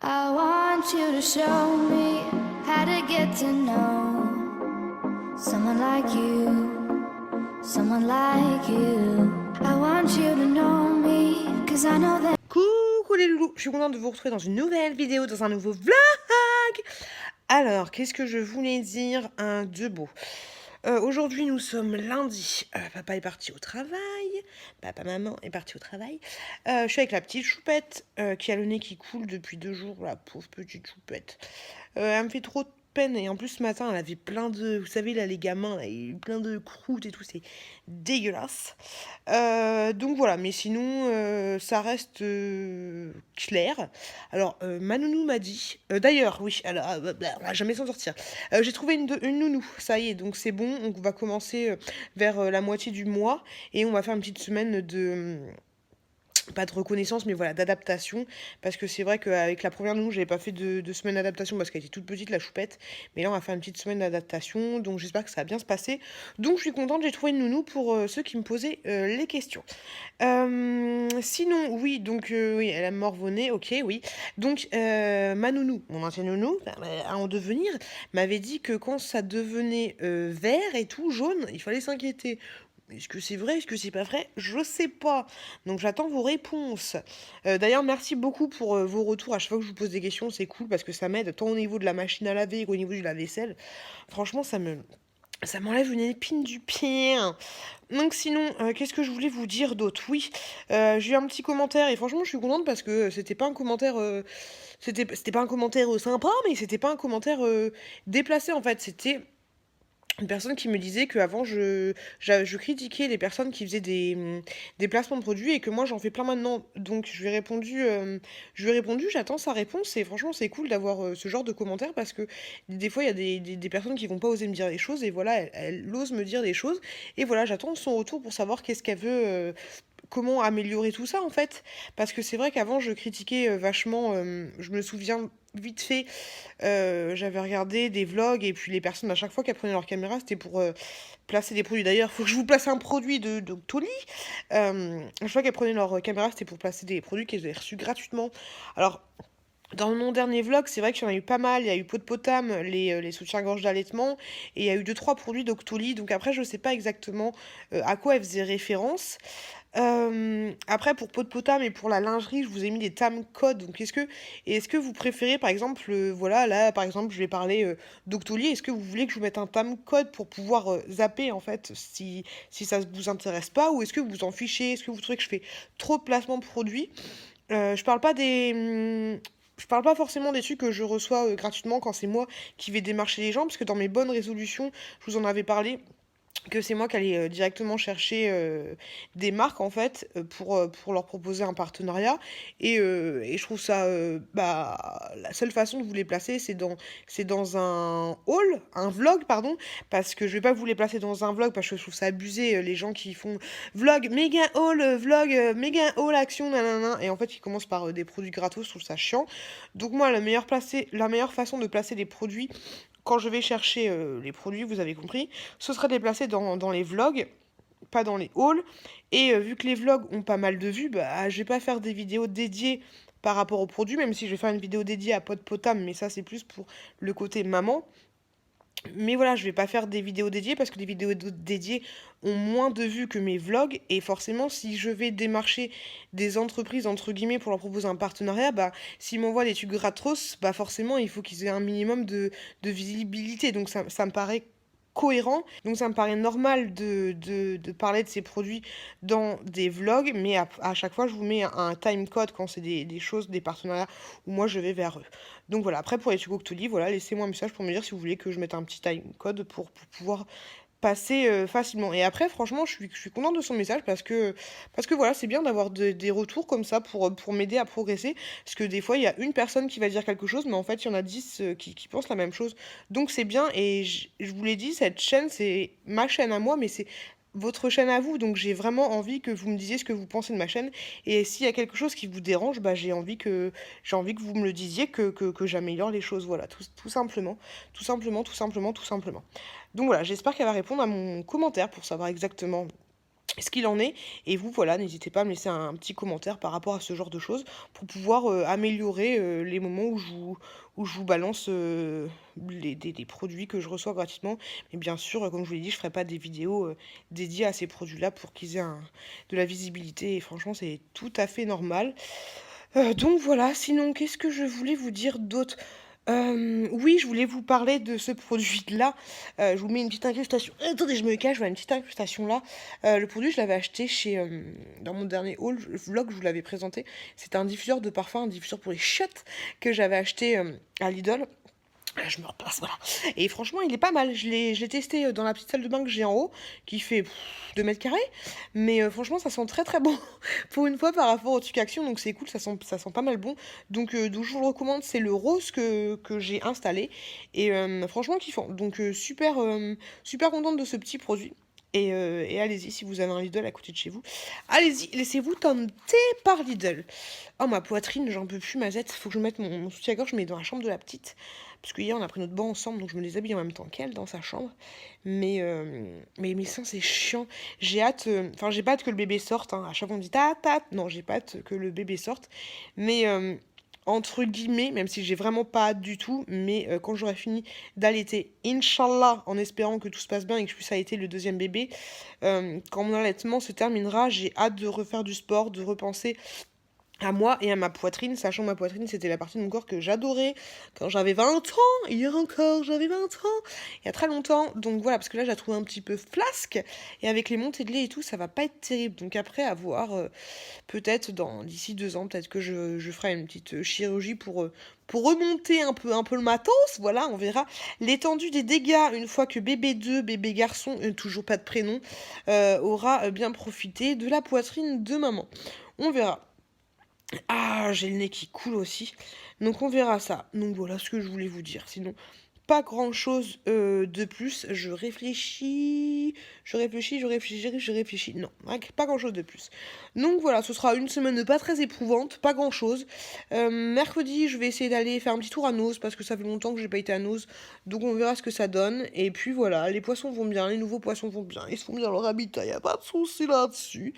I want you to show me how to get to know someone like you, someone like you. I want you to know me, 'cause I know that. Coucou les loulous, je suis contente de vous retrouver dans une nouvelle vidéo, dans un nouveau vlog. Alors, qu'est-ce que je voulais dire de beau? Aujourd'hui, nous sommes lundi. Papa est parti au travail. Maman est parti au travail. Je suis avec la petite choupette qui a le nez qui coule depuis 2 jours. La pauvre petite choupette. Elle me fait trop de peine. Et en plus, ce matin, elle avait plein de... Vous savez, là, les gamins, là, il y a eu plein de croûtes et tout. C'est dégueulasse. Donc voilà, mais sinon, ça reste clair. Alors, ma nounou m'a dit... D'ailleurs, oui, alors, on va jamais s'en sortir. J'ai trouvé une nounou, ça y est, donc c'est bon. On va commencer vers la moitié du mois et on va faire une petite semaine de... pas de reconnaissance, mais voilà, d'adaptation. Parce que c'est vrai qu'avec la première nounou, j'avais pas fait de semaine d'adaptation parce qu'elle était toute petite, la choupette. Mais là, on va faire une petite semaine d'adaptation. Donc j'espère que ça va bien se passer. Donc je suis contente, j'ai trouvé une nounou pour ceux qui me posaient les questions. Sinon, oui, donc oui, elle a morvonné, ok, oui. Donc ma nounou, mon ancienne nounou, à en devenir, m'avait dit que quand ça devenait vert et tout, jaune, il fallait s'inquiéter. Est-ce que c'est vrai? Est-ce que c'est pas vrai? Je sais pas. Donc j'attends vos réponses. D'ailleurs, merci beaucoup pour vos retours. À chaque fois que je vous pose des questions, c'est cool parce que ça m'aide tant au niveau de la machine à laver qu'au niveau du lave-vaisselle. Franchement, ça m'enlève une épine du pied. Donc sinon, qu'est-ce que je voulais vous dire d'autre? Oui, j'ai eu un petit commentaire et franchement, je suis contente parce que c'était pas un commentaire, c'était pas un commentaire sympa, mais c'était pas un commentaire déplacé en fait. C'était une personne qui me disait qu'avant, je critiquais les personnes qui faisaient des placements de produits et que moi, j'en fais plein maintenant. Donc, je lui ai répondu, j'attends sa réponse et franchement, c'est cool d'avoir ce genre de commentaires parce que des fois, il y a des personnes qui vont pas oser me dire des choses et voilà, elle ose me dire des choses. Et voilà, j'attends son retour pour savoir qu'est-ce qu'elle veut, comment améliorer tout ça en fait. Parce que c'est vrai qu'avant, je critiquais vachement, je me souviens vite fait, j'avais regardé des vlogs et puis les personnes à chaque fois qu'elles prenaient leur caméra c'était pour placer des produits. D'ailleurs, il faut que je vous place un produit de Doctolib. Chaque fois qu'elles prenaient leur caméra c'était pour placer des produits qu'elles avaient reçus gratuitement. Alors, dans mon dernier vlog, c'est vrai qu'il y en a eu pas mal. Il y a eu Pot de Potam, les soutiens-gorge d'allaitement, et il y a eu deux trois produits Doctolib. Donc après, je sais pas exactement à quoi elles faisaient référence. Après, pour Pot de Potam et pour la lingerie, je vous ai mis des time codes. Donc, est-ce que vous préférez, par exemple, voilà, là, par exemple, je vais parler Doctolib. Est-ce que vous voulez que je vous mette un time code pour pouvoir zapper, en fait, si ça vous intéresse pas, ou est-ce que vous vous en fichez? Est-ce que vous trouvez que je fais trop de placements de produits? Je parle pas je parle pas forcément des trucs que je reçois gratuitement quand c'est moi qui vais démarcher les gens, parce que dans mes bonnes résolutions, je vous en avais parlé, que c'est moi qui allais directement chercher des marques en fait pour leur proposer un partenariat et je trouve ça la seule façon de vous les placer c'est dans un haul, un vlog pardon, parce que je vais pas vous les placer dans un vlog parce que je trouve ça abusé les gens qui font vlog méga haul vlog méga haul action nanana et en fait ils commencent par des produits gratos, je trouve ça chiant. Donc moi la meilleure façon de placer les produits quand je vais chercher les produits, vous avez compris, ce sera déplacé dans les vlogs, pas dans les hauls. Et vu que les vlogs ont pas mal de vues, bah, je vais pas faire des vidéos dédiées par rapport aux produits, même si je vais faire une vidéo dédiée à Pot Potam, mais ça c'est plus pour le côté maman. Mais voilà, je vais pas faire des vidéos dédiées parce que les vidéos dédiées ont moins de vues que mes vlogs. Et forcément, si je vais démarcher des entreprises, entre guillemets, pour leur proposer un partenariat, bah, s'ils m'envoient des trucs gratos, bah forcément, il faut qu'ils aient un minimum de visibilité. Donc ça me paraît cohérent. Donc ça me paraît normal de parler de ces produits dans des vlogs. Mais à chaque fois, je vous mets un time code quand c'est des choses, des partenariats où moi, je vais vers eux. Donc voilà, après pour les Tugo Octoly, voilà, laissez-moi un message pour me dire si vous voulez que je mette un petit time code pour pouvoir passer facilement. Et après, franchement, je suis contente de son message parce que voilà, c'est bien d'avoir des retours comme ça pour m'aider à progresser. Parce que des fois, il y a une personne qui va dire quelque chose, mais en fait, il y en a 10 qui pensent la même chose. Donc c'est bien, et je vous l'ai dit, cette chaîne, c'est ma chaîne à moi, mais c'est votre chaîne à vous. Donc j'ai vraiment envie que vous me disiez ce que vous pensez de ma chaîne. Et s'il y a quelque chose qui vous dérange, bah, j'ai envie que vous me le disiez, que j'améliore les choses. Voilà, tout simplement. Tout simplement, tout simplement, tout simplement. Donc voilà, j'espère qu'elle va répondre à mon commentaire pour savoir exactement ce qu'il en est. Et vous, voilà, n'hésitez pas à me laisser un petit commentaire par rapport à ce genre de choses pour pouvoir améliorer les moments où je vous balance des produits que je reçois gratuitement. Mais bien sûr, comme je vous l'ai dit, je ne ferai pas des vidéos dédiées à ces produits-là pour qu'ils aient de la visibilité. Et franchement, c'est tout à fait normal. Donc voilà, sinon, qu'est-ce que je voulais vous dire d'autre? Oui, je voulais vous parler de ce produit-là. Je vous mets une petite incrustation. Attendez, je me cache, voilà une petite incrustation là. Le produit, je l'avais acheté dans mon dernier haul, vlog, je vous l'avais présenté. C'était un diffuseur de parfum, un diffuseur pour les chiottes que j'avais acheté à Lidl. Je me replace, voilà. Et franchement, il est pas mal. Je l'ai testé dans la petite salle de bain que j'ai en haut, qui fait 2 mètres carrés. Mais franchement, ça sent très très bon pour une fois par rapport au truc Action. Donc c'est cool, ça sent pas mal bon. Donc d'où je vous le recommande, c'est le rose que j'ai installé. Et franchement, kiffant. Donc super contente de ce petit produit. Et allez-y, si vous avez un Lidl à côté de chez vous, allez-y, laissez-vous tenter par Lidl. Oh, ma poitrine, j'en peux plus, ma zette. Faut que je mette mon soutien-gorge, je mets dans la chambre de la petite. Parce que hier, on a pris notre banc ensemble, donc je me les habille en même temps qu'elle dans sa chambre. Mais mes seins, c'est chiant. J'ai hâte, enfin, j'ai pas hâte que le bébé sorte. Hein. À chaque fois, on me dit ta. Non, j'ai pas hâte que le bébé sorte. Mais entre guillemets, même si j'ai vraiment pas hâte du tout, mais quand j'aurai fini d'allaiter, Inch'Allah, en espérant que tout se passe bien et que je puisse allaiter le deuxième bébé, quand mon allaitement se terminera, j'ai hâte de refaire du sport, de repenser à moi et à ma poitrine, sachant que ma poitrine, c'était la partie de mon corps que j'adorais quand j'avais 20 ans. Hier encore, j'avais 20 ans. Il y a très longtemps. Donc voilà, parce que là, je la trouve un petit peu flasque. Et avec les montées de lait et tout, ça va pas être terrible. Donc après, à voir, peut-être d'ici 2 ans, peut-être que je ferai une petite chirurgie pour remonter un peu le matos. Voilà, on verra l'étendue des dégâts une fois que bébé 2, bébé garçon, toujours pas de prénom, aura bien profité de la poitrine de maman. On verra. Ah, j'ai le nez qui coule aussi. Donc on verra ça. Donc voilà ce que je voulais vous dire. Sinon, pas grand-chose de plus. Je réfléchis. Non, pas grand-chose de plus. Donc voilà, ce sera une semaine pas très éprouvante, pas grand-chose. Mercredi, je vais essayer d'aller faire un petit tour à Nose parce que ça fait longtemps que j'ai pas été à Nose. Donc on verra ce que ça donne. Et puis voilà, les poissons vont bien, les nouveaux poissons vont bien. Ils se font bien dans leur habitat, y a pas de souci là-dessus.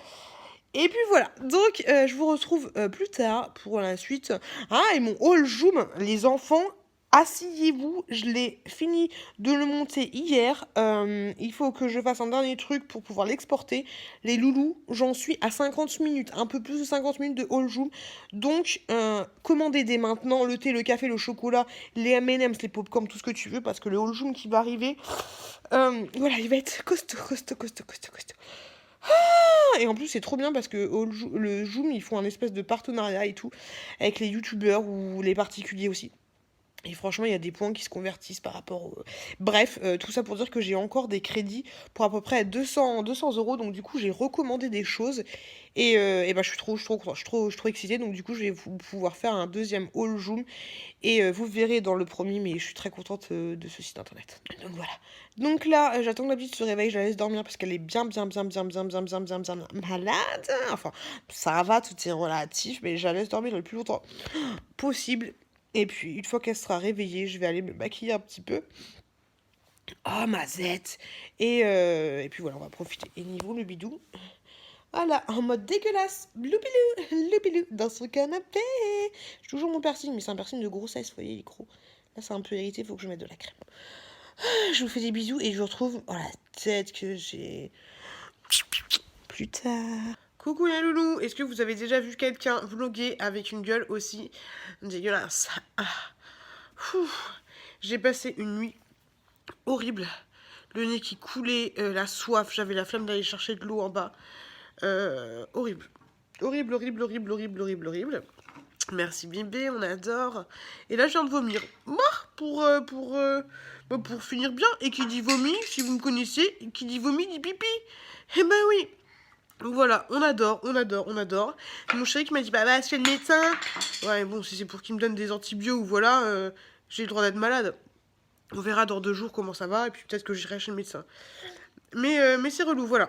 Et puis voilà, donc je vous retrouve plus tard pour la suite. Ah, et mon haul Joom, les enfants, asseyez-vous, je l'ai fini de le monter hier. Il faut que je fasse un dernier truc pour pouvoir l'exporter. Les loulous, j'en suis à 50 minutes, un peu plus de 50 minutes de haul Joom. Donc, commandez dès maintenant le thé, le café, le chocolat, les M&M's, les popcorn, tout ce que tu veux, parce que le haul Joom qui va arriver, voilà, il va être costaud. Et en plus, c'est trop bien parce que le Joom, ils font un espèce de partenariat et tout avec les youtubeurs ou les particuliers aussi. Et franchement, il y a des points qui se convertissent par rapport au... Bref, tout ça pour dire que j'ai encore des crédits pour à peu près 200 euros. Donc du coup, j'ai recommandé des choses. Et bah, je suis trop contente, je suis trop excitée. Donc du coup, je vais pouvoir faire un deuxième haul Joom. Et vous verrez dans le premier, mais je suis très contente de ce site internet. Donc voilà. Donc là, j'attends que la petite se réveille, je la laisse dormir parce qu'elle est bien malade. Enfin, ça va, tout est relatif, mais je la laisse dormir le plus longtemps possible. Et puis, une fois qu'elle sera réveillée, je vais aller me maquiller un petit peu. Oh, ma zette. Et puis voilà, on va profiter. Et niveau le bidou, voilà, en mode dégueulasse. Loubilou, dans son canapé. J'ai toujours mon piercing, mais c'est un piercing de grossesse, vous voyez, il est gros. Là, c'est un peu irrité, il faut que je mette de la crème. Je vous fais des bisous et je vous retrouve dans la tête que j'ai plus tard. Coucou les loulous, est-ce que vous avez déjà vu quelqu'un vloguer avec une gueule aussi dégueulasse? J'ai passé une nuit horrible. Le nez qui coulait, la soif, j'avais la flemme d'aller chercher de l'eau en bas. Horrible. Horrible. Merci bébé, on adore. Et là, je viens de vomir. Pour finir bien. Et qui dit vomi, si vous me connaissez, qui dit vomi dit pipi. Eh ben oui. Voilà, on adore. Mon chéri qui m'a dit, bah, chez le médecin. Ouais, bon, si c'est pour qu'il me donne des antibiotiques ou voilà, j'ai le droit d'être malade. On verra dans 2 jours comment ça va, et puis peut-être que j'irai chez le médecin. Mais c'est relou, voilà.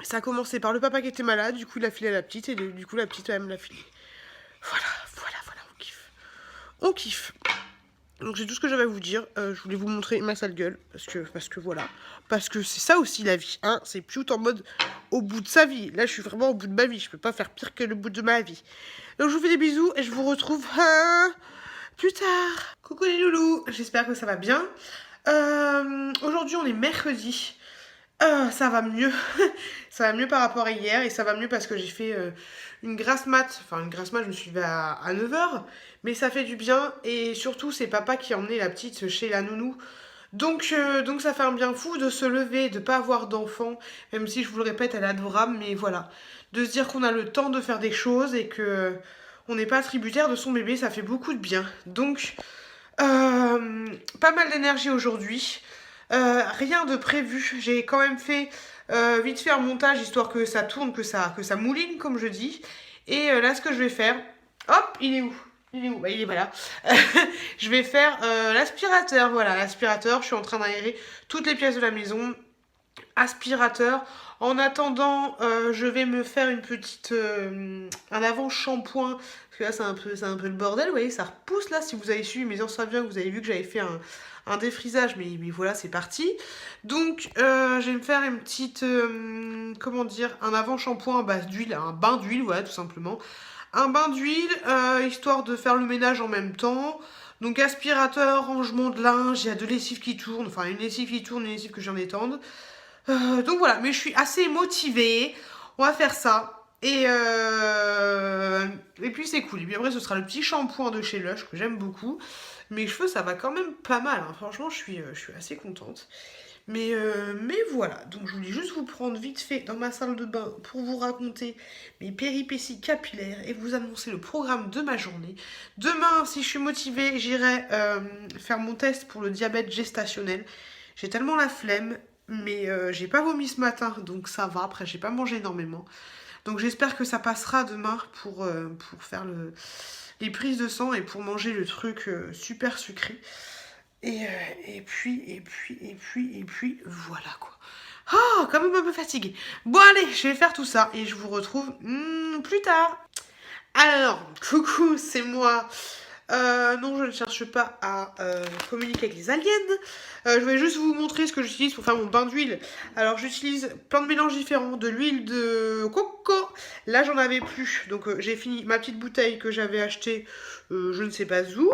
Ça a commencé par le papa qui était malade, du coup il a filé à la petite, et du coup la petite elle me l'a filé. Voilà, on kiffe. Donc c'est tout ce que j'avais à vous dire. Je voulais vous montrer ma sale gueule. Parce que voilà. Parce que c'est ça aussi la vie. Hein. C'est plus en mode au bout de sa vie. Là je suis vraiment au bout de ma vie. Je peux pas faire pire que le bout de ma vie. Donc je vous fais des bisous et je vous retrouve plus tard. Coucou les loulous. J'espère que ça va bien. Aujourd'hui on est mercredi. Ça va mieux. Ça va mieux par rapport à hier. Et ça va mieux parce que j'ai fait une grasse mat. Enfin, une grasse mat, je me suis levée à 9h. Mais ça fait du bien. Et surtout, c'est papa qui a emmené la petite chez la nounou. Donc ça fait un bien fou de se lever, de pas avoir d'enfant. Même si, je vous le répète, elle est adorable. Mais voilà. De se dire qu'on a le temps de faire des choses et que on n'est pas tributaire de son bébé, ça fait beaucoup de bien. Donc, pas mal d'énergie aujourd'hui. Rien de prévu. J'ai quand même fait vite fait un montage histoire que ça tourne, que ça mouline comme je dis. Et là ce que je vais faire, hop, il est où? Il est où? Bah, il est pas là. Je vais faire l'aspirateur. Voilà, l'aspirateur. Je suis en train d'aérer toutes les pièces de la maison. Aspirateur. En attendant, je vais me faire une petite un avant-shampoing. Parce que là, c'est un peu le bordel. Vous voyez, ça repousse là. Si vous avez suivi mes anciens vlogs, vous avez vu que j'avais fait un défrisage. Mais voilà, c'est parti. Donc, je vais me faire une petite, comment dire, un avant-shampoing à base d'huile. Un bain d'huile, voilà, tout simplement. Un bain d'huile, histoire de faire le ménage en même temps. Donc, aspirateur, rangement de linge. Il y a deux lessives qui tournent. Enfin, une lessive qui tourne, une lessive que j'en étende. Donc voilà, mais je suis assez motivée. On va faire ça. Et puis c'est cool. Et puis après, ce sera le petit shampoing de chez Lush que j'aime beaucoup. Mes cheveux, ça va quand même pas mal. Hein. Franchement, je suis assez contente. Mais voilà. Donc je voulais juste vous prendre vite fait dans ma salle de bain pour vous raconter mes péripéties capillaires et vous annoncer le programme de ma journée. Demain, si je suis motivée, j'irai faire mon test pour le diabète gestationnel. J'ai tellement la flemme. Mais j'ai pas vomi ce matin, donc ça va. Après, j'ai pas mangé énormément. Donc j'espère que ça passera demain pour faire les prises de sang et pour manger le truc super sucré. Et puis, voilà quoi. Oh, quand même un peu fatiguée. Bon allez, je vais faire tout ça et je vous retrouve plus tard. Alors, coucou, c'est moi. Non, je ne cherche pas à communiquer avec les aliens. Je vais juste vous montrer ce que j'utilise pour faire mon bain d'huile. Alors, j'utilise plein de mélanges différents. De l'huile de coco. Là, j'en avais plus. Donc, j'ai fini ma petite bouteille que j'avais achetée je ne sais pas où.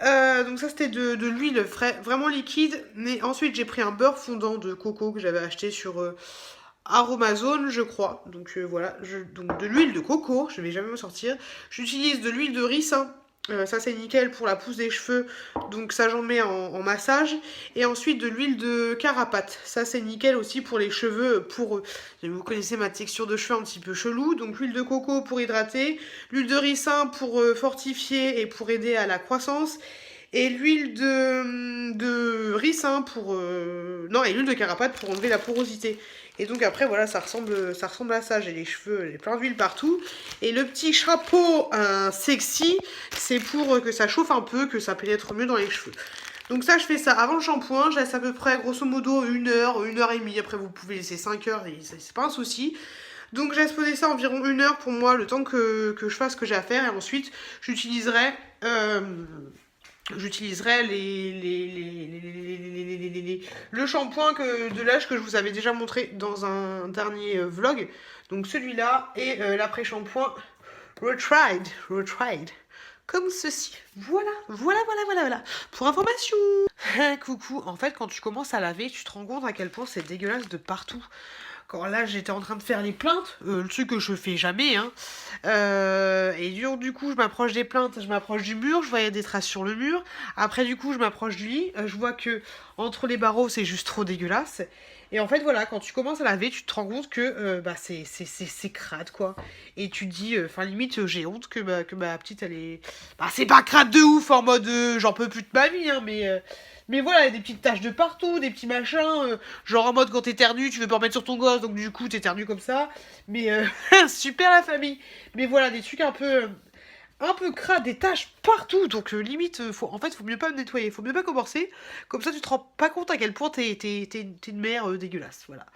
Donc ça, c'était de l'huile vraiment liquide. Mais ensuite, j'ai pris un beurre fondant de coco que j'avais acheté sur Aromazone, je crois. Donc voilà, donc de l'huile de coco, je vais jamais me sortir. J'utilise de l'huile de ricin. Ça c'est nickel pour la pousse des cheveux, donc ça j'en mets en massage. Et ensuite de l'huile de carapate, ça c'est nickel aussi pour les cheveux, vous connaissez ma texture de cheveux un petit peu chelou. Donc l'huile de coco pour hydrater, l'huile de ricin pour fortifier et pour aider à la croissance. Et l'huile de ricin pour... Non, et l'huile de carapate pour enlever la porosité. Et donc après, voilà, ça ressemble à ça. J'ai les cheveux, j'ai plein d'huile partout. Et le petit chapeau sexy, c'est pour que ça chauffe un peu, que ça pénètre mieux dans les cheveux. Donc ça, je fais ça avant le shampoing. Je laisse à peu près, grosso modo, 1h et demie. Après, vous pouvez laisser 5 heures, et c'est pas un souci. Donc je laisse poser ça environ 1 heure pour moi, le temps que je fasse ce que j'ai à faire. Et ensuite, j'utiliserai le shampoing de Lush que je vous avais déjà montré dans un dernier vlog. Donc celui-là et l'après-shampoing Retried. Comme ceci. Voilà. Pour information. Coucou. En fait, quand tu commences à laver, tu te rends compte à quel point c'est dégueulasse de partout. Quand là, j'étais en train de faire les plaintes, le truc que je fais jamais, hein. Et du coup, je m'approche des plaintes, je m'approche du mur, je voyais des traces sur le mur. Après, du coup, je m'approche du lit, je vois que entre les barreaux, c'est juste trop dégueulasse. Et en fait, voilà, quand tu commences à laver, tu te rends compte que c'est crade, quoi. Et tu te dis, enfin, limite, j'ai honte que ma petite, elle est... Bah, c'est pas crade de ouf, en mode, j'en peux plus de ma vie, hein, mais voilà, il y a des petites taches de partout, des petits machins, genre en mode quand t'éternues, tu veux pas remettre sur ton gosse, donc du coup t'éternues comme ça. Mais super la famille. Mais voilà, des trucs un peu crades, des taches partout. Donc limite, faut mieux pas nettoyer, faut mieux pas commencer. Comme ça tu te rends pas compte à quel point t'es une mère dégueulasse, voilà.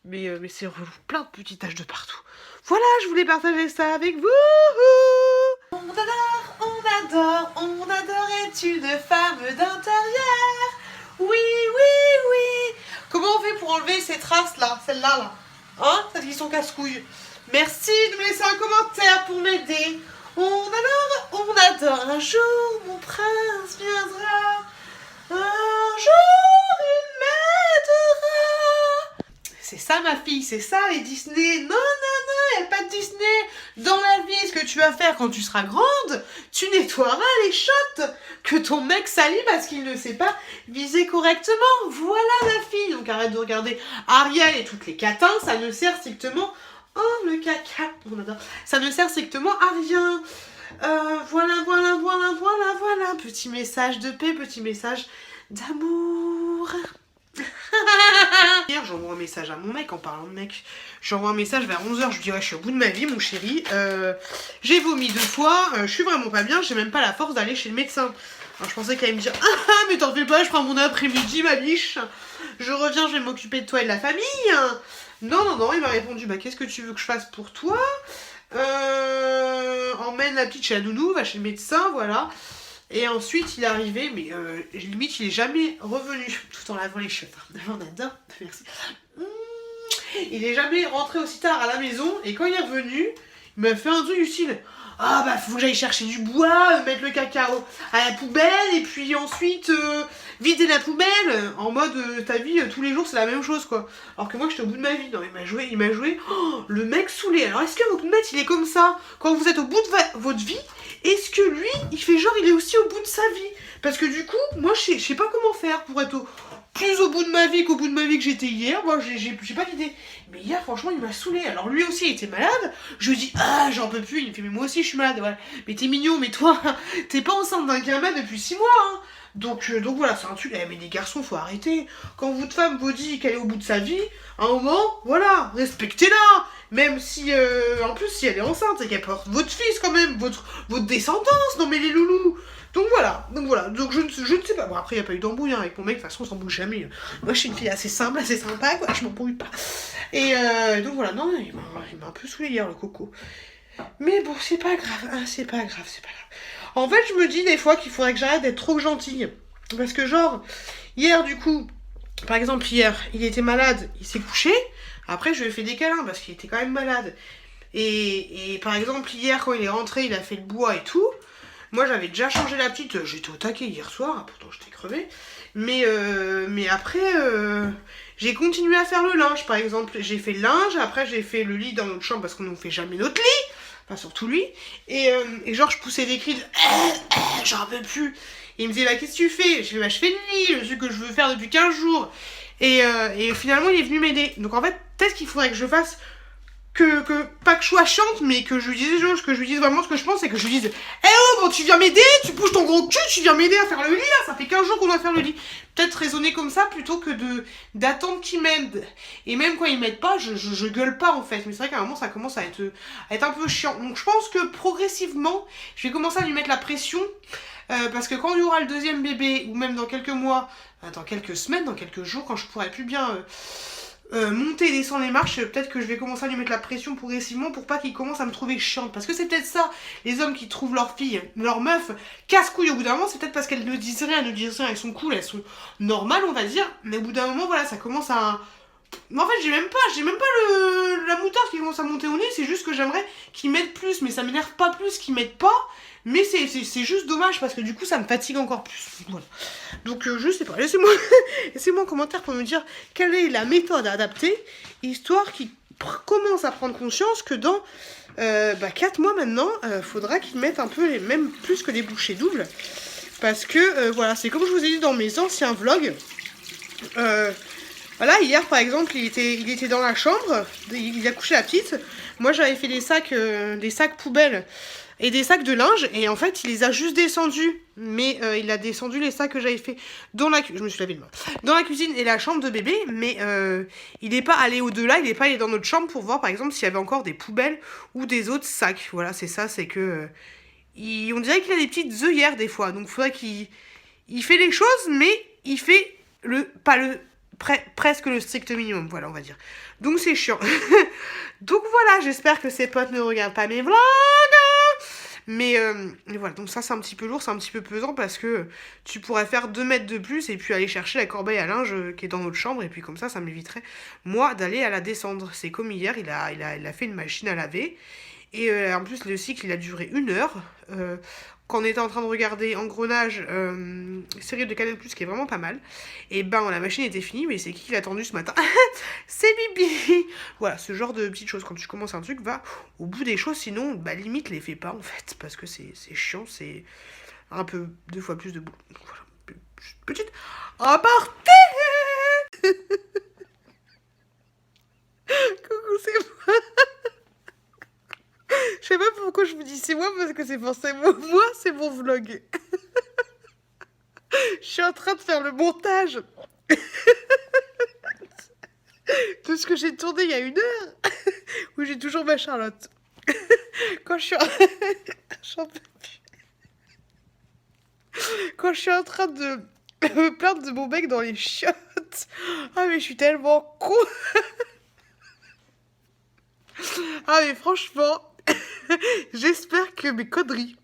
Mais c'est relou, plein de petites taches de partout. Voilà, je voulais partager ça avec vous. On adore est une femme d'intérieur. Oui, oui, oui. Comment on fait pour enlever ces traces-là, celle-là, là? Hein? Celles qui sont casse-couilles. Merci de me laisser un commentaire pour m'aider. On adore. Un jour, mon prince viendra. Un jour, il m'aidera. C'est ça, ma fille, c'est ça, les Disney. Non, non, non, il n'y a pas de Disney. Dans la vie, ce que tu vas faire quand tu seras grande, tu nettoieras les shots que ton mec salit parce qu'il ne sait pas viser correctement. Voilà, ma fille. Donc arrête de regarder Ariel et toutes les catins, ça ne sert strictement... Oh, le caca, on adore. Ça ne sert strictement à rien. Voilà. Petit message de paix, petit message d'amour. Hier, j'envoie un message à mon mec en parlant de mec. J'envoie un message vers 11h, je lui dis ouais, je suis au bout de ma vie, mon chéri. J'ai vomi 2 fois, je suis vraiment pas bien, j'ai même pas la force d'aller chez le médecin. Alors je pensais qu'elle allait me dire ah mais t'en fais pas, je prends mon après-midi, ma biche. Je reviens, je vais m'occuper de toi et de la famille. Non, il m'a répondu bah qu'est-ce que tu veux que je fasse pour toi? Emmène la petite chez la nounou, va chez le médecin, voilà. Et ensuite il est arrivé, mais limite il est jamais revenu, tout en lavant les cheveux. On adore, merci. Il est jamais rentré aussi tard à la maison, et quand il est revenu, il m'a fait un truc du style ah bah faut que j'aille chercher du bois, mettre le cacao à la poubelle, et puis ensuite vider la poubelle, en mode ta vie tous les jours c'est la même chose quoi. Alors que moi j'étais au bout de ma vie, non il m'a joué, oh, le mec saoulé. Alors est-ce que votre mec il est comme ça quand vous êtes au bout de votre vie? Est-ce que lui il fait genre il est aussi au bout de sa vie? Parce que du coup moi je sais pas comment faire pour être plus au bout de ma vie qu'au bout de ma vie que j'étais hier. Moi j'ai pas d'idée. Mais hier franchement il m'a saoulé. Alors lui aussi il était malade. Je lui dis ah j'en peux plus. Il me fait mais moi aussi je suis malade. Voilà. Mais t'es mignon, mais toi t'es pas enceinte d'un gamin depuis 6 mois hein. Donc voilà, c'est un truc. Mais les garçons, faut arrêter. Quand votre femme vous dit qu'elle est au bout de sa vie, à un moment, voilà, respectez-la. Même si, en plus, si elle est enceinte et qu'elle porte votre fils quand même, votre descendance. Non mais les loulous. Donc voilà. Donc je ne sais pas. Bon après, il n'y a pas eu d'embrouille hein, avec mon mec. De toute façon, on s'embrouille jamais. Moi, je suis une fille assez simple, assez sympa, quoi. Je m'embrouille pas. Et donc voilà, non, il m'a un peu saoulé hier, le coco. Mais bon, c'est pas grave. Hein, c'est pas grave. En fait, je me dis des fois qu'il faudrait que j'arrête d'être trop gentille. Parce que genre, hier du coup, par exemple hier, il était malade, il s'est couché. Après, je lui ai fait des câlins parce qu'il était quand même malade. Et par exemple, hier, quand il est rentré, il a fait le bois et tout. Moi, j'avais déjà changé la petite. J'étais au taquet hier soir, pourtant j'étais crevée. Mais après, j'ai continué à faire le linge, par exemple. J'ai fait le linge, après j'ai fait le lit dans notre chambre parce qu'on ne fait jamais notre lit. Enfin, surtout lui. Et genre, je poussais des cris de j'en peux plus. Et il me disait, bah, qu'est-ce que tu fais? Je fais, bah, je fais le lit, le truc que je veux faire depuis 15 jours. Et finalement, il est venu m'aider. Donc, en fait, peut-être qu'il faudrait que je fasse pas que je sois chiante, mais que je lui dise des choses, que je lui dise vraiment ce que je pense, et que je lui dise oh, bon, tu viens m'aider, tu bouges ton gros cul, tu viens m'aider à faire le lit, là, ça fait 15 jours qu'on doit faire le lit. Peut-être raisonner comme ça, plutôt que d'attendre qu'il m'aide. Et même quand il m'aide pas, je gueule pas, en fait. Mais c'est vrai qu'à un moment, ça commence à être un peu chiant. Donc je pense que progressivement, je vais commencer à lui mettre la pression, parce que quand il y aura le deuxième bébé, ou même dans quelques mois, dans quelques semaines, dans quelques jours, quand je pourrai plus bien monter et descendre les marches, peut-être que je vais commencer à lui mettre la pression progressivement pour pas qu'il commence à me trouver chiante. Parce que c'est peut-être ça, les hommes qui trouvent leur fille, leur meuf, casse-couille au bout d'un moment, c'est peut-être parce qu'elles ne disent rien, elles sont cool, elles sont normales, on va dire, mais au bout d'un moment, voilà, ça commence à... Mais en fait, j'ai même pas la moutarde qui commence à monter au nez, c'est juste que j'aimerais qu'il m'aide plus, mais ça m'énerve pas plus qu'il m'aide pas. Mais c'est juste dommage parce que du coup ça me fatigue encore plus. Voilà. Donc je sais pas, laissez-moi un commentaire pour me dire quelle est la méthode à adapter, histoire qu'il commence à prendre conscience que dans 4 mois maintenant, faudra qu'il mette un peu même plus que les bouchées doubles. Parce que voilà, c'est comme je vous ai dit dans mes anciens vlogs. Voilà, hier par exemple, il était dans la chambre, il a couché la petite. Moi j'avais fait des sacs poubelles et des sacs de linge, et en fait il les a juste descendus, mais il a descendu les sacs que j'avais fait dans la cuisine, je me suis lavé le main, dans la cuisine et la chambre de bébé, mais il n'est pas allé au-delà, il n'est pas allé dans notre chambre pour voir par exemple s'il y avait encore des poubelles ou des autres sacs. Voilà, c'est ça, c'est que on dirait qu'il a des petites œillères des fois, donc il faudrait qu'il fait les choses, mais il fait presque le strict minimum, voilà, on va dire. Donc c'est chiant. Donc voilà, j'espère que ses potes ne regardent pas mes vlogs. Mais voilà, donc ça c'est un petit peu lourd, c'est un petit peu pesant parce que tu pourrais faire 2 mètres de plus et puis aller chercher la corbeille à linge qui est dans notre chambre. Et puis comme ça m'éviterait, moi, d'aller à la descendre. C'est comme hier, il a fait une machine à laver. Et en plus, le cycle, il a duré 1 heure. Quand on était en train de regarder Engrenage, série de Canal+, qui est vraiment pas mal, et ben la machine était finie, mais c'est qui l'a attendu ce matin? C'est Bibi. Voilà, ce genre de petites choses. Quand tu commences un truc, va au bout des choses, sinon, bah limite, les fais pas en fait, parce que c'est chiant, c'est un peu 2 fois plus de boulot. Donc, voilà, petite aparté. Coucou, c'est moi. Je sais pas pourquoi je vous dis c'est moi, parce que c'est forcément moi, c'est mon vlog. Je suis en train de faire le montage de ce que j'ai tourné il y a 1 heure, où j'ai toujours ma Charlotte. Quand je suis J'en peux plus. Quand je suis en train de me plaindre de mon mec dans les chiottes. Ah mais je suis tellement con. Ah mais franchement, j'espère que mes conneries,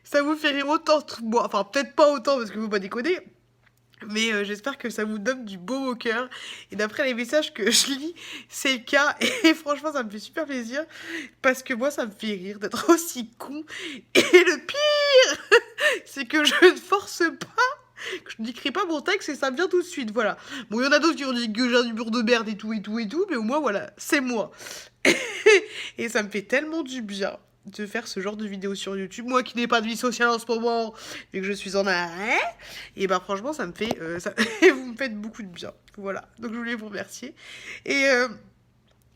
ça vous fait rire autant que moi. Enfin peut-être pas autant parce que vous pas déconner. Mais j'espère que ça vous donne du beau au cœur. Et d'après les messages que je lis, c'est le cas. Et franchement, ça me fait super plaisir. Parce que moi, ça me fait rire d'être aussi con. Et le pire, c'est que je ne force pas, que je n'écris pas mon texte et ça vient tout de suite. Voilà. Bon, il y en a d'autres qui ont dit que j'ai un humour de merde et tout, et tout, et tout. Mais au moins, voilà, c'est moi. Et ça me fait tellement du bien de faire ce genre de vidéos sur YouTube. Moi qui n'ai pas de vie sociale en ce moment, vu que je suis en arrêt, et bah franchement ça me fait... vous me faites beaucoup de bien. Voilà, donc je voulais vous remercier. Et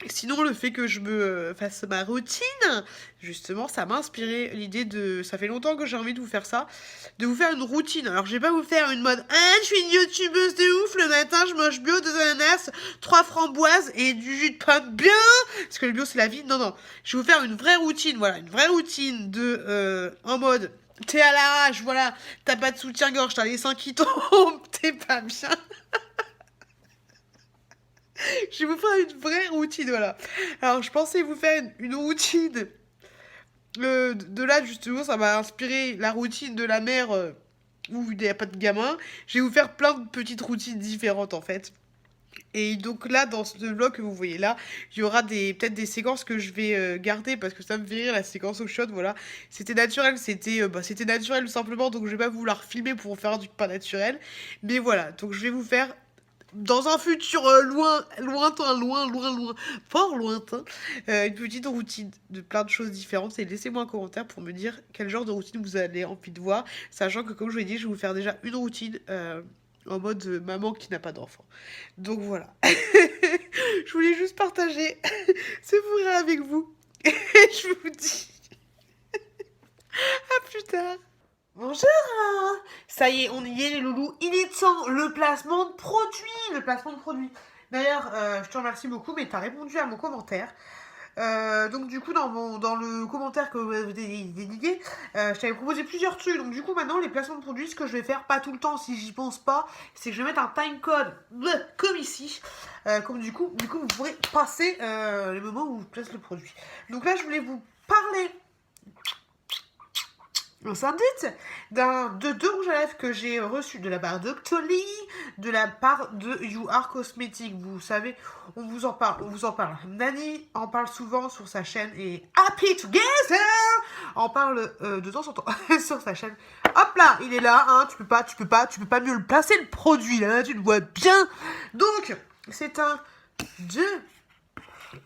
sinon le fait que je me fasse ma routine, justement ça m'a inspiré l'idée de... Ça fait longtemps que j'ai envie de vous faire ça, de vous faire une routine. Alors je vais pas vous faire une mode je suis une youtubeuse de ouf, le matin je mange bio, 2 ananas, 3 framboises et du jus de pomme bien, parce que le bio c'est la vie. Non non, je vais vous faire une vraie routine, voilà, une vraie routine de en mode t'es à l'arrache, voilà, t'as pas de soutien-gorge, t'as les seins qui tombent, t'es pas bien. Je vais vous faire une vraie routine, voilà. Alors je pensais vous faire une routine de là, justement, ça m'a inspiré la routine de la mère où il n'y a pas de gamin. Je vais vous faire plein de petites routines différentes, en fait. Et donc là, dans ce vlog que vous voyez là, il y aura peut-être des séquences que je vais garder parce que ça me fait rire, la séquence au shot, voilà. C'était naturel, c'était naturel tout simplement, donc je vais pas vous la refilmer pour faire un truc pas naturel. Mais voilà, donc je vais vous faire dans un futur lointain, fort lointain, une petite routine de plein de choses différentes. Et laissez-moi un commentaire pour me dire quel genre de routine vous avez envie de voir. Sachant que, comme je vous l'ai dit, je vais vous faire déjà une routine en mode maman qui n'a pas d'enfant. Donc voilà. Je voulais juste partager ce fou rire avec vous. Et je vous dis à plus tard. Bonjour. Ça y est, on y est les loulous. Il est temps, le placement de produit. D'ailleurs, je te remercie beaucoup, mais tu as répondu à mon commentaire. Donc du coup, dans le commentaire que vous avez dédié, je t'avais proposé plusieurs trucs. Donc du coup, maintenant, les placements de produits, ce que je vais faire, pas tout le temps si j'y pense pas, c'est que je vais mettre un time code, comme ici. Comme du coup, vous pourrez passer les moments où je place le produit. Donc là, je voulais vous parler... On s'indique de 2 rouges à lèvres que j'ai reçus de la part d'Octoly, de la part de You Are Cosmetics. Vous savez, on vous en parle. Nani en parle souvent sur sa chaîne et Happy Together en parle de temps en temps sur sa chaîne. Hop là, il est là, hein, tu peux pas mieux le placer le produit là, tu le vois bien. Donc, c'est un 2.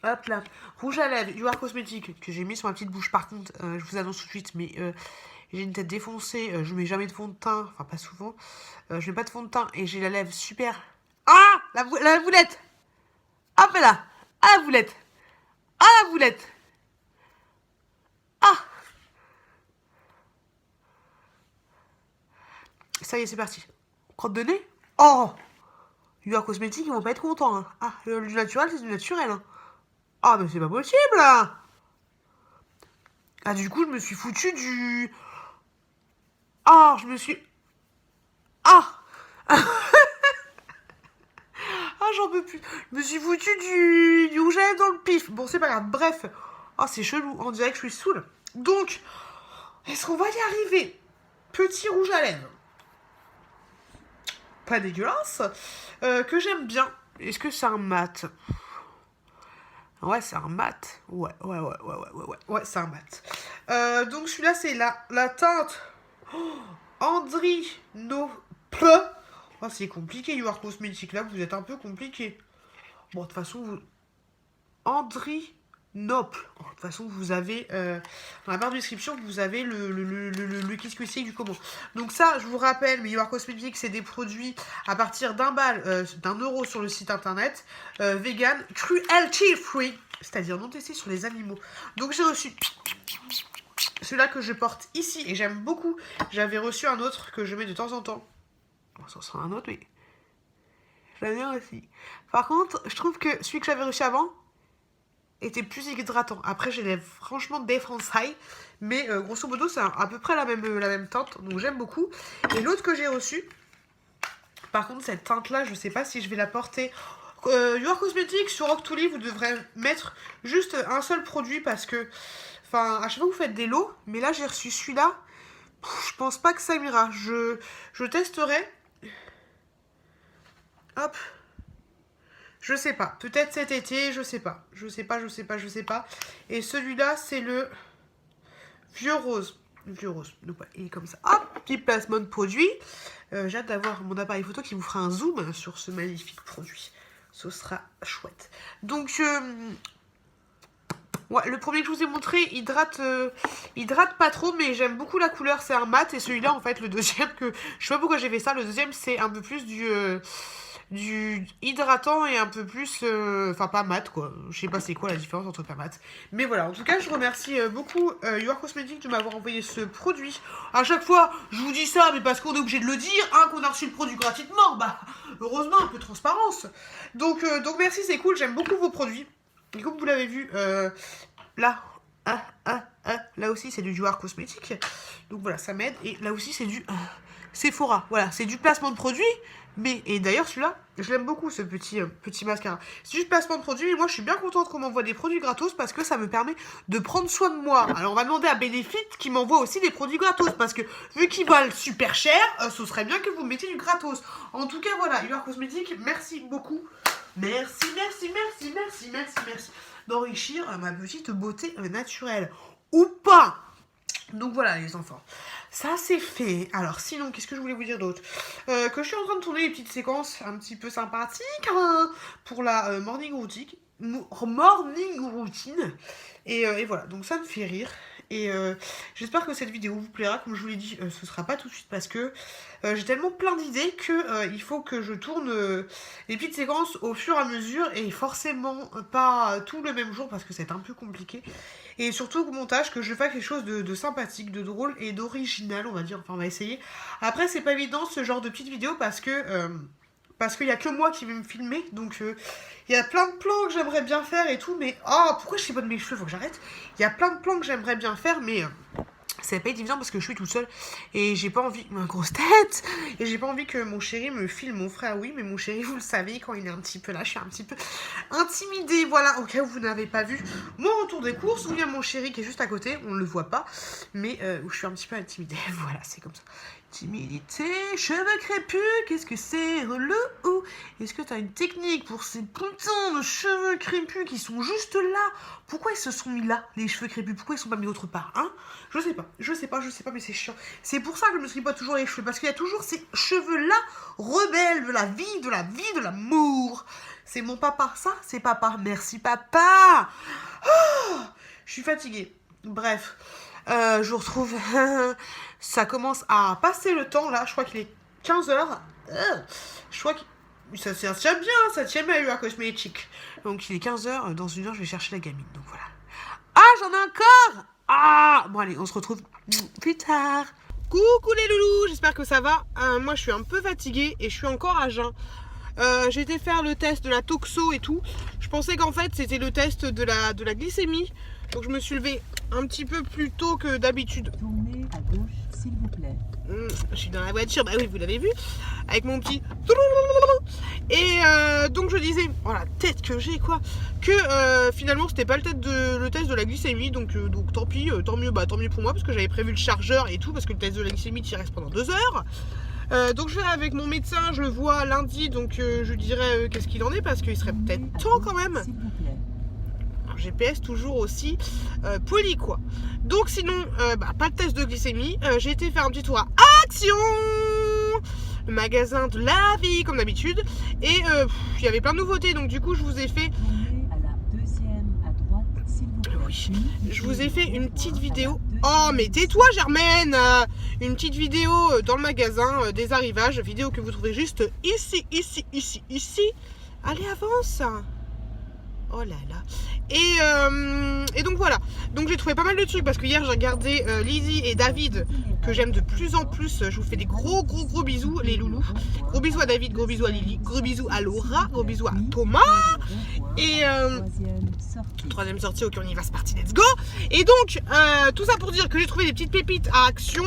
Hop là, rouge à lèvres, You Are Cosmetics, que j'ai mis sur ma petite bouche. Par contre, je vous annonce tout de suite, mais j'ai une tête défoncée, je mets jamais de fond de teint, enfin pas souvent. Je mets pas de fond de teint et j'ai la lèvre super. Ah, la boulette. Hop là, ah la boulette. Ah la boulette. Ah. Ça y est, c'est parti. Crotte de nez. Oh. You Are Cosmetics, ils vont pas être contents. Hein. Ah, du naturel, c'est du naturel. Hein. Ah, mais c'est pas possible, là. Ah, du coup, je me suis foutu du... Ah, je me suis... Ah. Ah, j'en peux plus. Je me suis foutu du rouge à lèvres dans le pif. Bon, c'est pas grave. Bref. Ah, c'est chelou. On dirait que je suis saoule. Donc, Est-ce qu'on va y arriver? Petit rouge à lèvres. Pas dégueulasse. Que j'aime bien. Est-ce que c'est un mat? Ouais, c'est un mat. Ouais, c'est un mat. Donc celui-là, c'est la teinte Andri No Pleu. Oh, c'est compliqué, You Are Cosmétique. Là, vous êtes un peu compliqué. Bon, de toute façon, vous... Andri Nople. De toute façon, vous avez... dans la barre de description, vous avez le kiss du comment. Donc ça, je vous rappelle, mais You Are Cosmétique, c'est des produits à partir d'€1 sur le site internet. Vegan, cruelty free. C'est-à-dire non testé sur les animaux. Donc j'ai reçu... celui-là que je porte ici. Et j'aime beaucoup. J'avais reçu un autre que je mets de temps en temps. Ça sera un autre, mais j'aime bien aussi. Par contre, je trouve que celui que j'avais reçu avant était plus hydratant. Après, j'ai les franchement défoncé, mais grosso modo, c'est à peu près la même teinte, donc j'aime beaucoup. Et l'autre que j'ai reçu, par contre, cette teinte-là, je sais pas si je vais la porter. You Are Cosmétique, sur Octoly, vous devrez mettre juste un seul produit parce que, enfin, à chaque fois vous faites des lots, mais là, j'ai reçu celui-là. Je pense pas que ça m'ira. Je testerai. Hop. Je sais pas. Peut-être cet été, je sais pas. Je sais pas. Et celui-là, c'est le vieux rose. Vieux rose. Donc, ouais, il est comme ça. Hop, petit placement de produit. J'ai hâte d'avoir mon appareil photo qui vous fera un zoom sur ce magnifique produit. Ce sera chouette. Donc, ouais, le premier que je vous ai montré, hydrate pas trop, mais j'aime beaucoup la couleur, c'est un mat. Et celui-là, en fait, le deuxième, je sais pas pourquoi j'ai fait ça, le deuxième, c'est un peu plus du hydratant et un peu plus, enfin pas mat quoi, je sais pas c'est quoi la différence entre pas mat, mais voilà, en tout cas je remercie beaucoup You Are Cosmétique de m'avoir envoyé ce produit. À chaque fois je vous dis ça, mais parce qu'on est obligé de le dire, hein, qu'on a reçu le produit gratuitement, bah heureusement un peu de transparence, donc merci, c'est cool, j'aime beaucoup vos produits, et comme vous l'avez vu, là, là aussi c'est du You Are Cosmétique, donc voilà, ça m'aide, et là aussi c'est du Sephora, voilà, c'est du placement de produit. Mais, et d'ailleurs celui-là, je l'aime beaucoup ce petit mascara. C'est juste placement de produit et moi je suis bien contente qu'on m'envoie des produits gratos parce que ça me permet de prendre soin de moi. Alors on va demander à Benefit qui m'envoie aussi des produits gratos parce que vu qu'ils valent super cher, ce serait bien que vous mettiez du gratos. En tout cas voilà, You Are Cosmétique, merci beaucoup. Merci d'enrichir ma petite beauté naturelle. Ou pas. Donc voilà les enfants, ça c'est fait. Alors sinon, qu'est-ce que je voulais vous dire d'autre, que je suis en train de tourner les petites séquences un petit peu sympathiques hein, pour la morning routine. Et voilà, donc ça me fait rire. Et j'espère que cette vidéo vous plaira. Comme je vous l'ai dit, ce sera pas tout de suite parce que j'ai tellement plein d'idées que il faut que je tourne les petites séquences au fur et à mesure et forcément pas tout le même jour parce que c'est un peu compliqué. Et surtout au montage, que je fasse quelque chose de sympathique, de drôle et d'original, on va dire. Enfin, on va essayer. Après, c'est pas évident ce genre de petites vidéos parce qu'il y a que moi qui vais me filmer, donc il y a plein de plans que j'aimerais bien faire et tout, mais oh, pourquoi je sais pas de mes cheveux, faut que j'arrête. Il y a plein de plans que j'aimerais bien faire, mais ça va pas être évident parce que je suis toute seule et j'ai pas envie, ma grosse tête, et j'ai pas envie que mon chéri me filme. Mon frère oui, mais mon chéri, vous le savez, quand il est un petit peu là, je suis un petit peu intimidée, voilà, au cas où vous n'avez pas vu mon retour des courses, où il y a mon chéri qui est juste à côté, on le voit pas, mais où je suis un petit peu intimidée, voilà, c'est comme ça. Timidité, cheveux crépus, qu'est-ce que c'est relou? Est-ce que t'as une technique pour ces putains de cheveux crépus qui sont juste là? Pourquoi ils se sont mis là, les cheveux crépus? Pourquoi ils sont pas mis autre part, hein? Je sais pas, mais c'est chiant. C'est pour ça que je me tripote toujours les cheveux, parce qu'il y a toujours ces cheveux-là, rebelles de la vie, de l'amour. C'est mon papa, ça, c'est papa. Merci papa. Oh, je suis fatiguée. Bref. Je vous retrouve. Ça commence à passer le temps là. Je crois qu'il est 15h. Je crois que ça tient bien. Ça tient bien à You Are Cosmétique. Donc il est 15h. Dans une heure, je vais chercher la gamine. Donc voilà. Ah, j'en ai encore. Ah, bon, allez, on se retrouve plus tard. Coucou les loulous. J'espère que ça va. Moi, je suis un peu fatiguée et je suis encore à jeun. J'ai été faire le test de la toxo et tout. Je pensais qu'en fait, c'était le test de la glycémie. Donc je me suis levée un petit peu plus tôt que d'habitude. Tournez à gauche, s'il vous plaît. Je suis dans la voiture, bah oui, vous l'avez vu, avec mon petit... Et donc je disais, oh la tête que j'ai quoi, que finalement c'était pas le test de la glycémie, donc tant pis, tant mieux pour moi, parce que j'avais prévu le chargeur et tout, parce que le test de la glycémie il reste pendant 2 heures. Donc je vais avec mon médecin, je le vois lundi, donc je lui dirai qu'est-ce qu'il en est, parce qu'il serait peut-être temps quand même. S'il vous plaît. Alors, GPS toujours aussi poli quoi. Donc sinon, pas de test de glycémie, j'ai été faire un petit tour à Action, le magasin de la vie comme d'habitude, et il y avait plein de nouveautés, donc du coup je vous ai fait... Tournez à la deuxième à droite, s'il vous plaît. Oui, je vous ai fait une petite vidéo. Oh mais tais-toi Germaine, une petite vidéo dans le magasin des arrivages, vidéo que vous trouvez juste ici. Allez, avance. Oh là là. Et donc voilà. Donc j'ai trouvé pas mal de trucs parce que hier j'ai regardé Lizzie et David que j'aime de plus en plus. Je vous fais des gros bisous les loulous. Gros bisous à David, gros bisous à Lily, gros bisous à Laura, gros bisous à Thomas. Et troisième sortie, ok on y va, c'est parti, let's go. Et donc tout ça pour dire que j'ai trouvé des petites pépites à Action.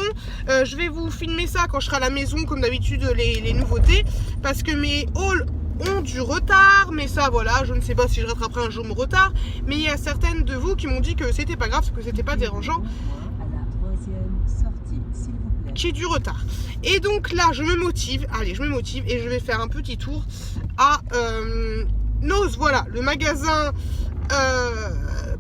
Je vais vous filmer ça quand je serai à la maison comme d'habitude les nouveautés. Parce que mes hauls ont du retard, mais ça voilà, je ne sais pas si je rattraperai un jour mon retard, mais il y a certaines de vous qui m'ont dit que c'était pas grave, que c'était pas dérangeant, qu'il y ait du retard. Et donc là je me motive et je vais faire un petit tour à Nose, voilà, le magasin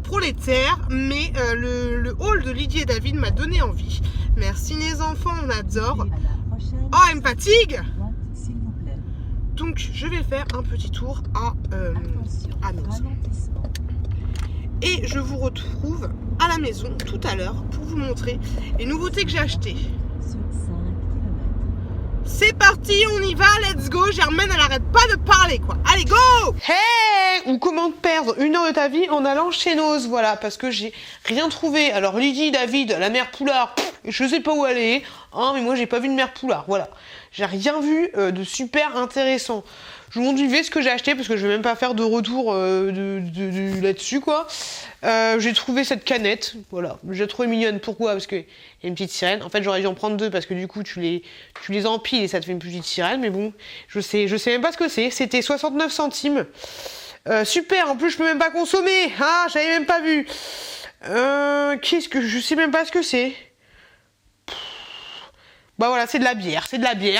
prolétaire, mais le haul de Lydie et David m'a donné envie. Merci les enfants, on adore. Oh, elle me fatigue. Donc je vais faire un petit tour à Nose. Et je vous retrouve à la maison tout à l'heure pour vous montrer les nouveautés que j'ai achetées. C'est parti, on y va, let's go. Germaine, elle arrête pas de parler quoi. Allez, go. Hey, ou comment perdre 1 heure de ta vie en allant chez Nose, voilà, parce que j'ai rien trouvé. Alors Lydie, David, la mère Poulard, je sais pas où elle est, hein, mais moi j'ai pas vu de mère Poulard, voilà. J'ai rien vu de super intéressant. Je vous montre vite ce que j'ai acheté parce que je vais même pas faire de retour là-dessus quoi. J'ai trouvé cette canette, voilà. J'ai trouvé mignonne. Pourquoi? Parce qu'il y a une petite sirène. En fait, j'aurais dû en prendre 2 parce que du coup, tu les empiles et ça te fait une petite sirène. Mais bon, je sais même pas ce que c'est. C'était 69 centimes. Super. En plus, je peux même pas consommer. Ah, j'avais même pas vu. Je sais même pas ce que c'est. Bah voilà, c'est de la bière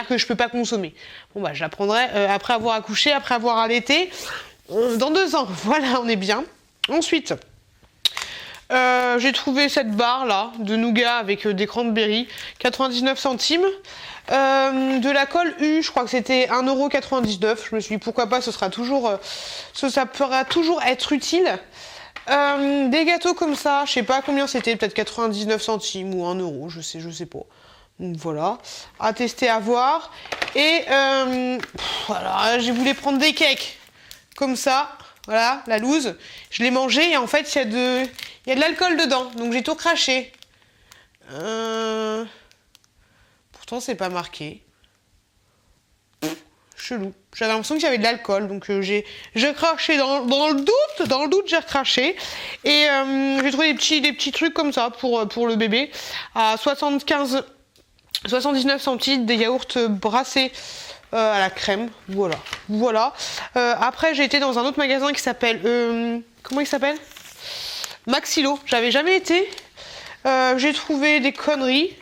que je peux pas consommer. Bon bah je la prendrai après avoir accouché, après avoir allaité, dans 2 ans. Voilà, on est bien. Ensuite, j'ai trouvé cette barre là de nougat avec des cranberries, 99 centimes. De la colle U, je crois que c'était 1,99 €. Je me suis dit pourquoi pas, ça pourra toujours être utile. Des gâteaux comme ça, je sais pas combien c'était, peut-être 99 centimes ou 1 €, je sais pas. Donc voilà, à tester, à voir. Et voilà, j'ai voulu prendre des cakes comme ça, voilà, la loose. Je l'ai mangé et en fait il y a de l'alcool dedans, donc j'ai tout craché. Pourtant c'est pas marqué. Chelou. J'avais l'impression qu'il y avait de l'alcool, donc j'ai craché dans le doute j'ai recraché. Et j'ai trouvé des petits trucs comme ça pour le bébé à 79 centimes, des yaourts brassés à la crème, voilà. Après j'ai été dans un autre magasin qui s'appelle, comment il s'appelle? Maxilo, j'avais jamais été. J'ai trouvé des conneries.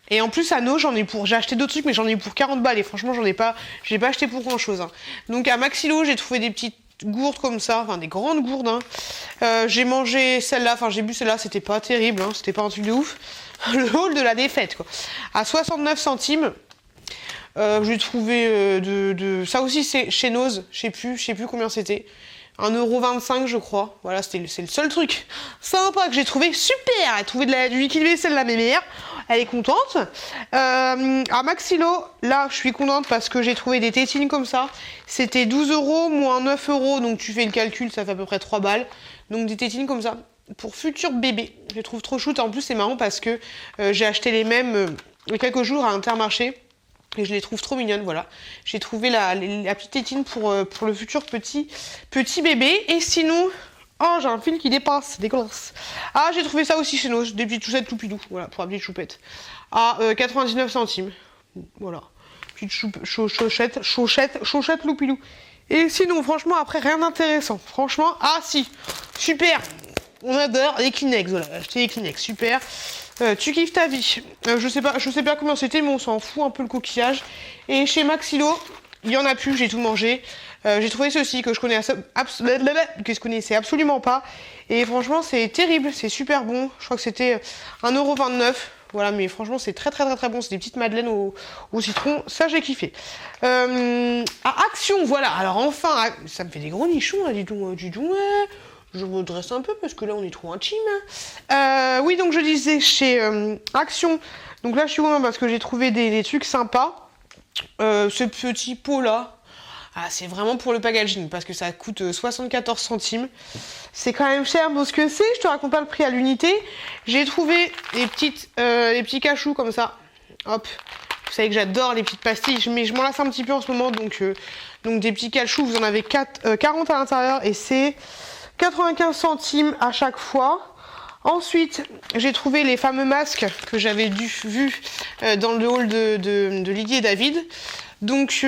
Et en plus à No, j'ai acheté d'autres trucs mais j'en ai pour 40 balles et franchement j'ai pas acheté pour grand chose. Hein. Donc à Maxilo j'ai trouvé des petites gourdes comme ça, enfin des grandes gourdes. Hein. J'ai mangé celle-là, j'ai bu celle-là, c'était pas terrible, hein, c'était pas un truc de ouf. Le haul de la défaite quoi. À 69 centimes. J'ai trouvé ça aussi c'est chez Nose, je sais plus combien c'était. 1,25 € je crois. Voilà, c'est le seul truc sympa que j'ai trouvé. Super! Elle a trouvé du liquide vaisselle la mémère. Elle est contente. À Maxilo, là, je suis contente parce que j'ai trouvé des tétines comme ça. C'était 12 € moins 9 €. Donc tu fais le calcul, ça fait à peu près 3 balles. Donc des tétines comme ça pour futur bébé. Je les trouve trop chouettes. En plus, c'est marrant parce que j'ai acheté les mêmes il y a quelques jours à Intermarché. Et je les trouve trop mignonnes, voilà. J'ai trouvé la petite tétine pour le futur petit bébé. Et sinon, Oh, j'ai un fil qui dépasse, c'est dégueulasse. Ah, j'ai trouvé ça aussi chez nous, des petites chaussettes Loupidou, voilà, pour la petite choupette. À 99 centimes. Voilà. Petite chauchette Loupidou. Et sinon, franchement, après, rien d'intéressant. Franchement, ah si, super. On adore les Kleenex, voilà, acheter les Kleenex, super. Tu kiffes ta vie. Je sais pas combien c'était, mais on s'en fout un peu le coquillage. Et chez Maxilo, il y en a plus, j'ai tout mangé. J'ai trouvé ceci que je connaissais absolument pas. Et franchement, c'est terrible, c'est super bon. Je crois que c'était 1,29 €. Voilà, mais franchement, c'est très bon. C'est des petites madeleines au citron. Ça, j'ai kiffé. À Action, voilà. Alors enfin, ça me fait des gros nichons, là, dis donc. Ouais. Je me dresse un peu parce que là, on est trop intime. Oui, donc je disais chez Action. Donc là, je suis content parce que j'ai trouvé des trucs sympas. Ce petit pot-là. Ah, c'est vraiment pour le packaging parce que ça coûte 74 centimes. C'est quand même cher pour ce que c'est. Je te raconte pas le prix à l'unité. J'ai trouvé les petits cachous comme ça. Hop. Vous savez que j'adore les petites pastilles, mais je m'en lasse un petit peu en ce moment. Donc des petits cachous, vous en avez 40 à l'intérieur et c'est 95 centimes à chaque fois. Ensuite, j'ai trouvé les fameux masques que j'avais vu dans le hall de Lydie et David. Donc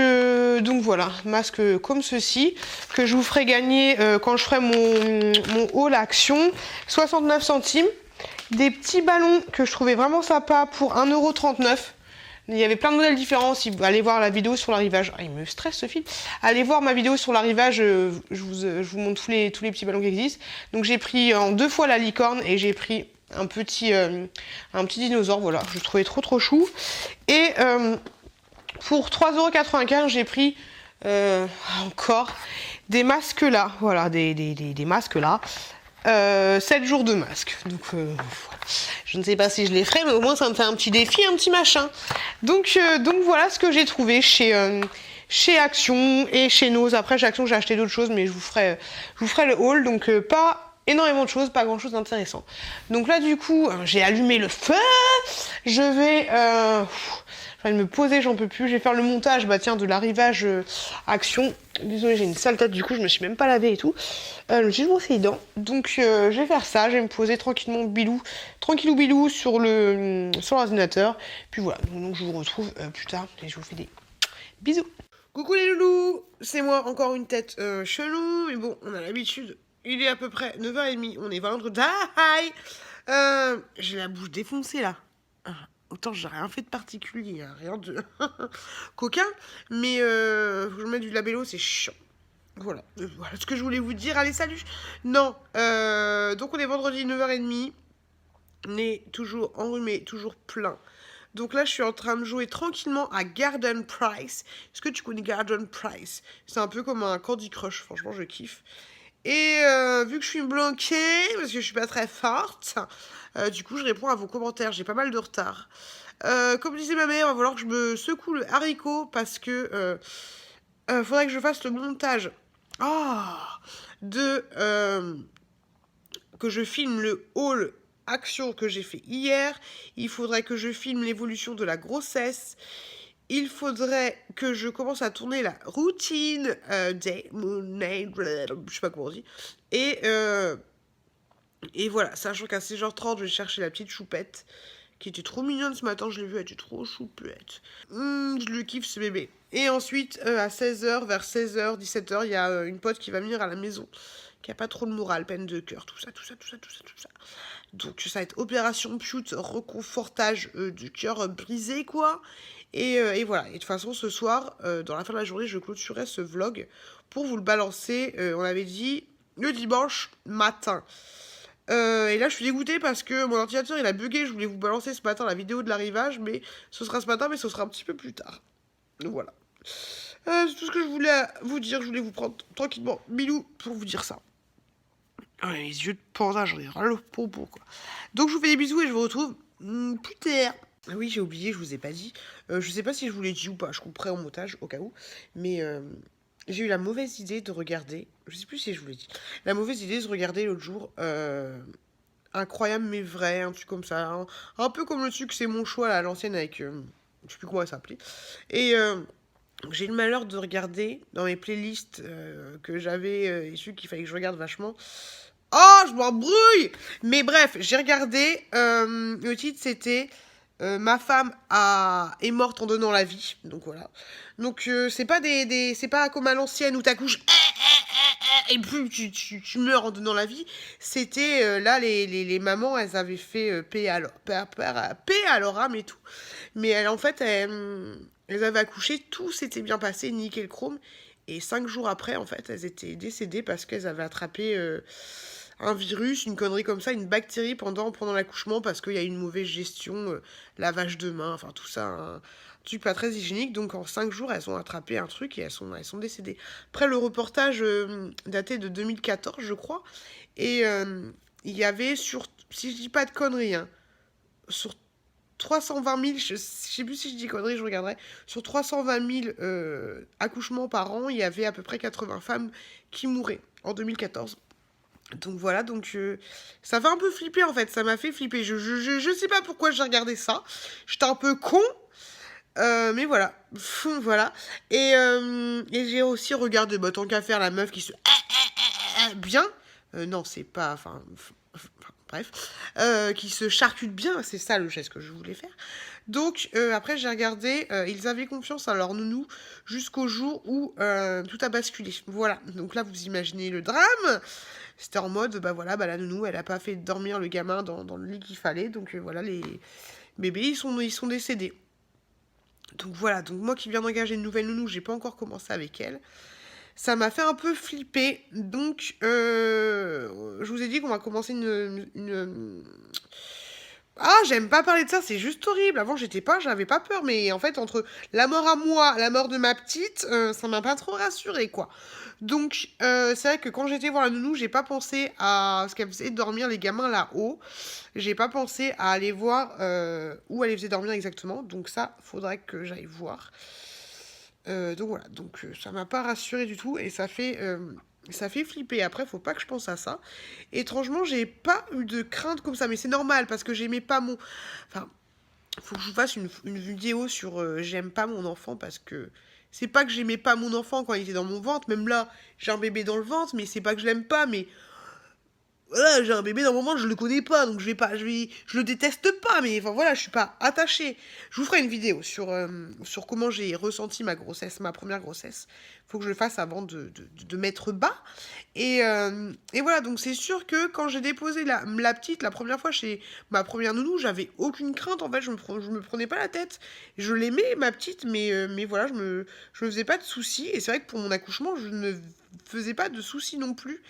voilà, masque comme ceci, que je vous ferai gagner quand je ferai mon haul Action, 69 centimes. Des petits ballons que je trouvais vraiment sympa pour 1,39 €. Il y avait plein de modèles différents. Si vous allez voir la vidéo sur l'arrivage, il me stresse ce fil. Allez voir ma vidéo sur l'arrivage, je vous montre tous les petits ballons qui existent. Donc j'ai pris en 2 fois la licorne et j'ai pris un petit dinosaure. Voilà, je le trouvais trop chou. Et pour 3,95 €, j'ai pris encore des masques là. Voilà, des masques là. 7 jours de masque. Donc, je ne sais pas si je les ferai, mais au moins ça me fait un petit défi, un petit machin. Donc voilà ce que j'ai trouvé chez Action et chez Nose. Après, chez Action, j'ai acheté d'autres choses, mais je vous ferai le haul. Donc, pas énormément de choses, pas grand chose d'intéressant. Donc là, du coup, j'ai allumé le feu. Je vais me poser, j'en peux plus. Je vais faire le montage, de l'arrivage Action. Désolée, j'ai une sale tête, du coup, je me suis même pas lavée et tout. Je me suis juste brossé les dents. Donc, je vais faire ça. Je vais me poser tranquillement tranquillou bilou sur l'ordinateur. Puis voilà, donc je vous retrouve plus tard et je vous fais des bisous. Coucou les loulous, c'est moi, encore une tête chelou, mais bon, on a l'habitude. Il est à peu près 9h30, on est vendredi. J'ai la bouche défoncée là. Autant j'ai rien fait de particulier, hein, rien de coquin, mais faut que je mette du labello, c'est chiant. Voilà ce que je voulais vous dire. Allez, salut. Non, donc on est vendredi 9h30, on est toujours enrhumé, toujours plein. Donc là, je suis en train de jouer tranquillement à Garden Price. Est-ce que tu connais Garden Price? C'est un peu comme un Candy Crush, franchement, je kiffe. Et vu que je suis bloquée, parce que je suis pas très forte, du coup, je réponds à vos commentaires. J'ai pas mal de retard. Comme disait ma mère, il va falloir que je me secoue le haricot parce que faudrait que je fasse le montage que je filme le haul Action que j'ai fait hier. Il faudrait que je filme l'évolution de la grossesse. Il faudrait que je commence à tourner la routine day, moon, night, je sais pas comment on dit. Et voilà, sachant qu'à 16h30, je vais chercher la petite choupette, qui était trop mignonne ce matin, je l'ai vue, elle était trop choupette. Je le kiffe ce bébé. Et ensuite, à 16h, vers 16h, 17h, il y a une pote qui va venir à la maison, qui a pas trop le moral, peine de cœur, tout ça. Donc ça va être opération pute, reconfortage du cœur brisé, quoi. Et voilà. Et de toute façon, ce soir, dans la fin de la journée, je clôturerai ce vlog pour vous le balancer, on avait dit, le dimanche matin. Et là, je suis dégoûtée parce que mon ordinateur, il a bugué. Je voulais vous balancer ce matin la vidéo de l'arrivage, mais ce sera ce matin, mais ce sera un petit peu plus tard. Donc voilà. C'est tout ce que je voulais vous dire. Je voulais vous prendre tranquillement Milou pour vous dire ça. Les yeux de panda, j'en ai ras le pompon, quoi. Donc, je vous fais des bisous et je vous retrouve plus tard. Ah oui, j'ai oublié, je vous ai pas dit. Je sais pas si je vous l'ai dit ou pas. Je couperai en montage au cas où. Mais j'ai eu la mauvaise idée de regarder. Je sais plus si je vous l'ai dit. La mauvaise idée de regarder l'autre jour. Incroyable mais vrai, un truc comme ça. Un peu comme le truc C'est mon choix à l'ancienne avec. Je sais plus comment elle s'appelait. Et j'ai eu le malheur de regarder dans mes playlists que j'avais et ceux qu'il fallait que je regarde vachement. Oh, je m'embrouille. Mais bref, j'ai regardé. Le titre, c'était Ma femme est morte en donnant la vie. Donc voilà. Donc c'est pas c'est pas comme à l'ancienne où t'accouches et puis tu meurs en donnant la vie. C'était là les mamans, elles avaient fait paix à leur âme et tout. Mais en fait, elles avaient accouché, tout s'était bien passé, nickel chrome. Et 5 jours après, en fait, elles étaient décédées parce qu'elles avaient attrapé un virus, une connerie comme ça, une bactérie pendant l'accouchement parce qu'il y a eu une mauvaise gestion, lavage de mains, enfin tout ça, un truc pas très hygiénique. Donc en 5 jours, elles ont attrapé un truc et elles sont décédées. Après, le reportage datait de 2014, je crois. Et il y avait si je dis pas de conneries, hein, sur 320 000, je sais plus si je dis conneries, je regarderai. Sur 320 000 accouchements par an, il y avait à peu près 80 femmes qui mouraient en 2014. Donc voilà, donc ça fait un peu flipper en fait, ça m'a fait flipper. Je sais pas pourquoi j'ai regardé ça. J'étais un peu con, mais voilà. Voilà. Et j'ai aussi regardé, bah, tant qu'à faire, la meuf qui se bien. Non, c'est pas. Enfin. Bref, qui se charcute bien, c'est ça le geste que je voulais faire. Donc après j'ai regardé, ils avaient confiance à leur nounou jusqu'au jour où tout a basculé. Voilà, donc là vous imaginez le drame. C'était en mode, bah voilà, bah la nounou elle a pas fait dormir le gamin dans le lit qu'il fallait, donc voilà, les bébés ils sont décédés. Donc voilà, donc moi qui viens d'engager une nouvelle nounou, j'ai pas encore commencé avec elle. Ça m'a fait un peu flipper. Donc, je vous ai dit qu'on va commencer Ah, j'aime pas parler de ça, c'est juste horrible. Avant, j'avais pas peur. Mais en fait, entre la mort à moi, la mort de ma petite, ça m'a pas trop rassurée, quoi. Donc, c'est vrai que quand j'étais voir la nounou, j'ai pas pensé à ce qu'elle faisait dormir les gamins là-haut. J'ai pas pensé à aller voir où elle les faisait dormir exactement. Donc ça, faudrait que j'aille voir. Donc voilà, donc ça m'a pas rassurée du tout et ça fait flipper. Après, faut pas que je pense à ça. Étrangement, j'ai pas eu de crainte comme ça, mais c'est normal parce que j'aimais pas mon. Enfin, faut que je vous fasse une vidéo sur j'aime pas mon enfant parce que c'est pas que j'aimais pas mon enfant quand il était dans mon ventre. Même là, j'ai un bébé dans le ventre, mais c'est pas que je l'aime pas, mais voilà, j'ai un bébé dans le moment, je le connais pas, donc je le déteste pas, mais enfin voilà, je suis pas attachée. Je vous ferai une vidéo sur comment j'ai ressenti ma grossesse, ma première grossesse. Faut que je le fasse avant de mettre bas. Et voilà, donc c'est sûr que quand j'ai déposé la petite, la première fois chez ma première nounou, j'avais aucune crainte, en fait, je me prenais pas la tête. Je l'aimais, ma petite, mais voilà, je me faisais pas de soucis. Et c'est vrai que pour mon accouchement, je ne faisais pas de soucis non plus.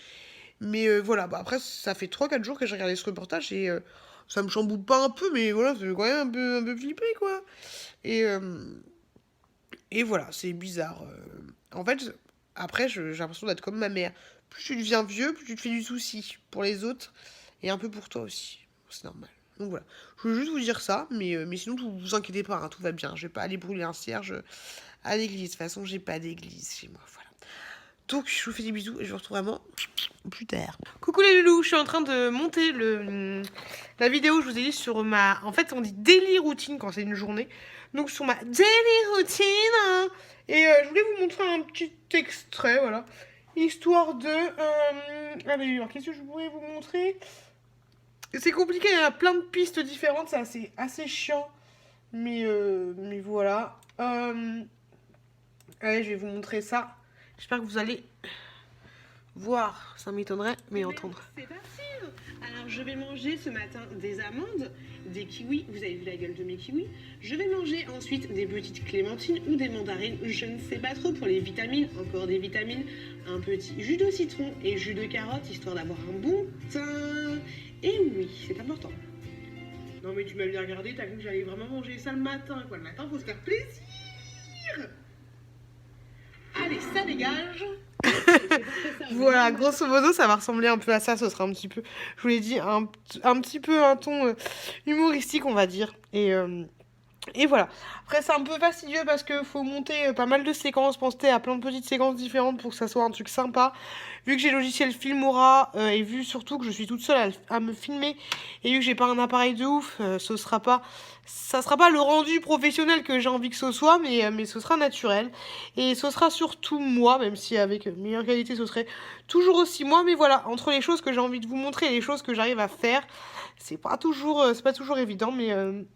Mais voilà, bah après, ça fait 3-4 jours que j'ai regardé ce reportage et ça me chamboule pas un peu, mais voilà, c'est quand même un peu flippé, quoi. Et voilà, c'est bizarre. En fait, après, j'ai l'impression d'être comme ma mère. Plus tu deviens vieux, plus tu te fais du souci pour les autres et un peu pour toi aussi. C'est normal. Donc voilà, je veux juste vous dire ça, mais sinon, vous inquiétez pas, hein, tout va bien. Je vais pas aller brûler un cierge à l'église. De toute façon, j'ai pas d'église chez moi, voilà. Donc, je vous fais des bisous et je vous retrouve vraiment plus tard. Coucou les loulous, je suis en train de monter la vidéo, je vous ai dit, sur ma... En fait, on dit daily routine quand c'est une journée. Donc, sur ma daily routine. Hein. Et je voulais vous montrer un petit extrait, voilà. Histoire de... Allez, alors, qu'est-ce que je pourrais vous montrer? C'est compliqué, il y a plein de pistes différentes, c'est assez chiant. Mais voilà. Allez, je vais vous montrer ça. J'espère que vous allez voir, ça m'étonnerait, mais entendre. C'est facile. Alors je vais manger ce matin des amandes, des kiwis, vous avez vu la gueule de mes kiwis. Je vais manger ensuite des petites clémentines ou des mandarines, je ne sais pas trop pour les vitamines, encore des vitamines, un petit jus de citron et jus de carotte, histoire d'avoir un bon teint. Et oui, c'est important. Non mais tu m'as bien regardé, t'as vu que j'allais vraiment manger ça le matin, quoi. Le matin, faut se faire plaisir. Allez, ça dégage. Voilà, grosso modo, ça va ressembler un peu à ça. Ce sera un petit peu, je vous l'ai dit, un petit peu un ton humoristique, on va dire. Et voilà. Après, c'est un peu fastidieux parce qu'il faut monter pas mal de séquences, penser à plein de petites séquences différentes pour que ça soit un truc sympa. Vu que j'ai le logiciel Filmora et vu surtout que je suis toute seule à me filmer et vu que j'ai pas un appareil de ouf, ce sera pas ça sera pas le rendu professionnel que j'ai envie que ce soit, mais ce sera naturel. Et ce sera surtout moi, même si avec meilleure qualité ce serait toujours aussi moi. Mais voilà, entre les choses que j'ai envie de vous montrer et les choses que j'arrive à faire, c'est pas toujours évident. Mais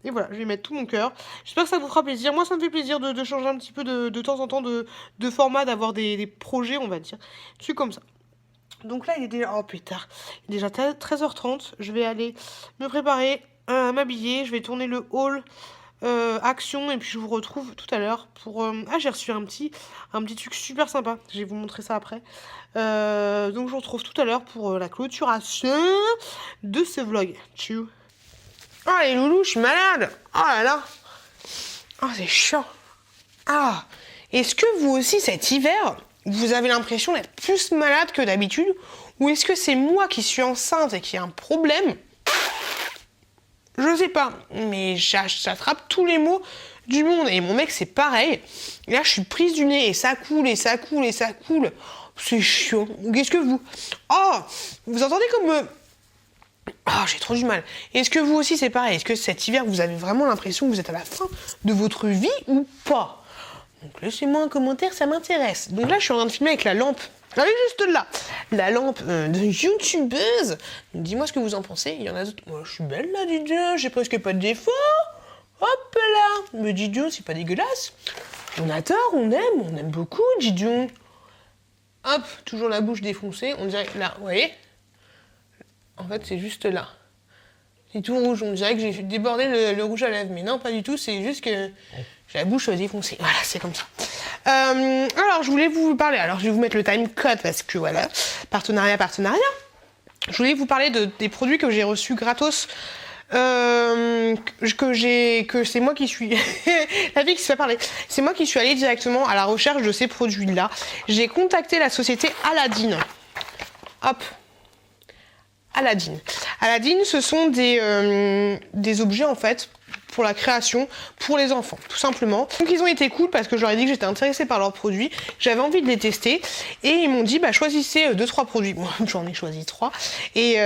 et voilà, je vais mettre tout mon cœur. J'espère que ça vous fera plaisir. Moi, ça me fait plaisir de changer un petit peu de temps en temps de format, d'avoir des projets, on va dire. C'est comme ça. Donc là, il est déjà... Oh pétard. Il est déjà 13h30. Je vais aller me préparer, m'habiller. Je vais tourner le haul action. Et puis je vous retrouve tout à l'heure pour... Ah, j'ai reçu un petit truc super sympa. Je vais vous montrer ça après. Donc je vous retrouve tout à l'heure pour la clôturation de ce vlog. Tchou. Oh les loulous, je suis malade. Oh là là. Oh, c'est chiant. Ah. Est-ce que vous aussi, cet hiver... vous avez l'impression d'être plus malade que d'habitude? Ou est-ce que c'est moi qui suis enceinte et qui a un problème? Je sais pas, mais j'attrape tous les maux du monde. Et mon mec, c'est pareil. Et là, je suis prise du nez et ça coule, et ça coule, et ça coule. C'est chiant. Qu'est-ce que vous... Oh, vous entendez comme... Ah, j'ai trop du mal. Est-ce que vous aussi, c'est pareil? Est-ce que cet hiver, vous avez vraiment l'impression que vous êtes à la fin de votre vie ou pas? Donc laissez-moi un commentaire, ça m'intéresse. Donc là, je suis en train de filmer avec la lampe. Elle est juste là. La lampe de youtubeuse. Dis-moi ce que vous en pensez. Il y en a d'autres. Moi, je suis belle là, dis donc. J'ai presque pas de défaut. Hop là. Mais dis donc, c'est pas dégueulasse. On adore, on aime beaucoup, dis donc. Hop, toujours la bouche défoncée. On dirait là, vous voyez? En fait, c'est juste là. C'est tout rouge. On dirait que j'ai débordé le rouge à lèvres. Mais non, pas du tout. C'est juste que j'ai la bouche défoncée. Voilà, c'est comme ça. Alors, je voulais vous parler. Alors, je vais vous mettre le time code parce que voilà, partenariat. Je voulais vous parler des produits que j'ai reçus gratos. Que c'est moi qui suis la fille qui se fait parler. C'est moi qui suis allée directement à la recherche de ces produits-là. J'ai contacté la société Aladdin. Hop. Aladdin. Aladdin, ce sont des objets en fait pour la création, pour les enfants, tout simplement. Donc ils ont été cool parce que je leur ai dit que j'étais intéressée par leurs produits, j'avais envie de les tester et ils m'ont dit bah choisissez 2-3 produits. Moi j'en ai choisi 3 et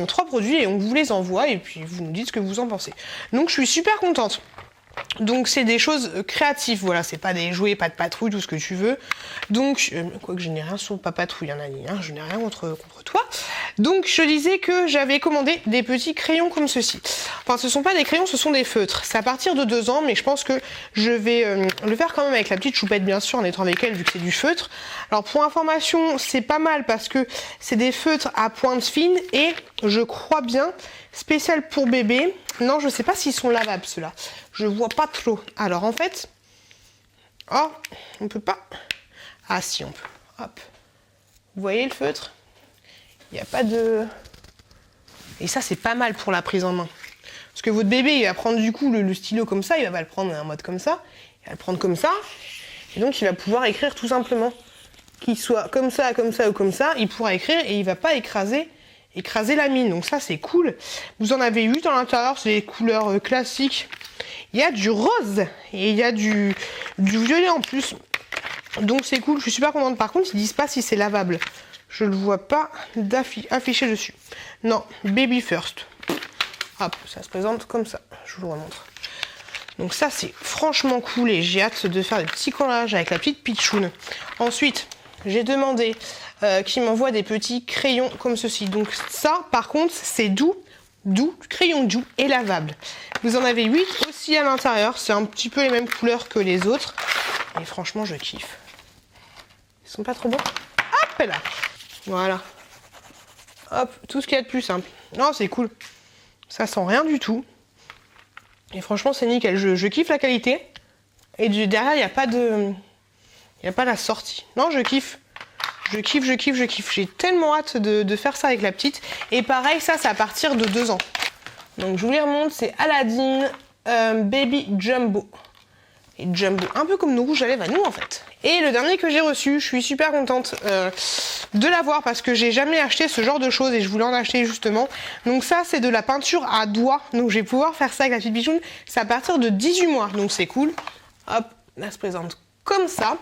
3 produits et on vous les envoie et puis vous nous dites ce que vous en pensez. Donc je suis super contente. Donc c'est des choses créatives, voilà, c'est pas des jouets, pas de patrouille, tout ce que tu veux. Donc, quoique je n'ai rien sur pas patrouille, Annie, hein, je n'ai rien contre toi. Donc je disais que j'avais commandé des petits crayons comme ceci. Enfin ce sont pas des crayons, ce sont des feutres. C'est à partir de 2 ans, mais je pense que je vais le faire quand même avec la petite choupette bien sûr, en étant avec elle vu que c'est du feutre. Alors pour information, c'est pas mal parce que c'est des feutres à pointe fine et je crois bien spécial pour bébé. Non, je sais pas s'ils sont lavables ceux-là. Je vois pas trop. Alors en fait, oh, on peut pas. Ah si, on peut. Hop. Vous voyez le feutre? Il n'y a pas de... Et ça, c'est pas mal pour la prise en main. Parce que votre bébé, il va prendre du coup le stylo comme ça, il va pas le prendre en mode comme ça, il va le prendre comme ça. Et donc, il va pouvoir écrire tout simplement. Qu'il soit comme ça ou comme ça, il pourra écrire et il va pas écraser la mine. Donc ça, c'est cool. Vous en avez 8 à l'intérieur, c'est des couleurs classiques. Il y a du rose et il y a du violet en plus. Donc c'est cool, je suis super contente. Par contre, ils disent pas si c'est lavable. Je le vois pas affiché dessus. Non, baby first. Hop, ça se présente comme ça. Je vous le remontre. Donc ça, c'est franchement cool et j'ai hâte de faire des petits collages avec la petite pitchoune. Ensuite, j'ai demandé qu'ils m'envoient des petits crayons comme ceci. Donc ça, par contre, c'est doux, crayon doux et lavable. Vous en avez 8 aussi à l'intérieur. C'est un petit peu les mêmes couleurs que les autres. Et franchement, je kiffe. Ils sont pas trop bons? Hop là. Voilà. Hop, tout ce qu'il y a de plus simple. Non, c'est cool. Ça sent rien du tout. Et franchement, c'est nickel. Je kiffe la qualité. Et derrière, il n'y a pas de... Il n'y a pas la sortie. Non, je kiffe. Je kiffe. J'ai tellement hâte de faire ça avec la petite. Et pareil, ça, c'est à partir de 2 ans. Donc, je vous les remonte. C'est Aladdin Baby Jumbo. Et Jumbo, un peu comme nos rouges à lèvres à nous en fait. Et le dernier que j'ai reçu, je suis super contente de l'avoir parce que j'ai jamais acheté ce genre de choses et je voulais en acheter justement. Donc ça, c'est de la peinture à doigts. Donc je vais pouvoir faire ça avec la petite bichoune. C'est à partir de 18 mois, donc c'est cool. Hop, là se présente comme ça.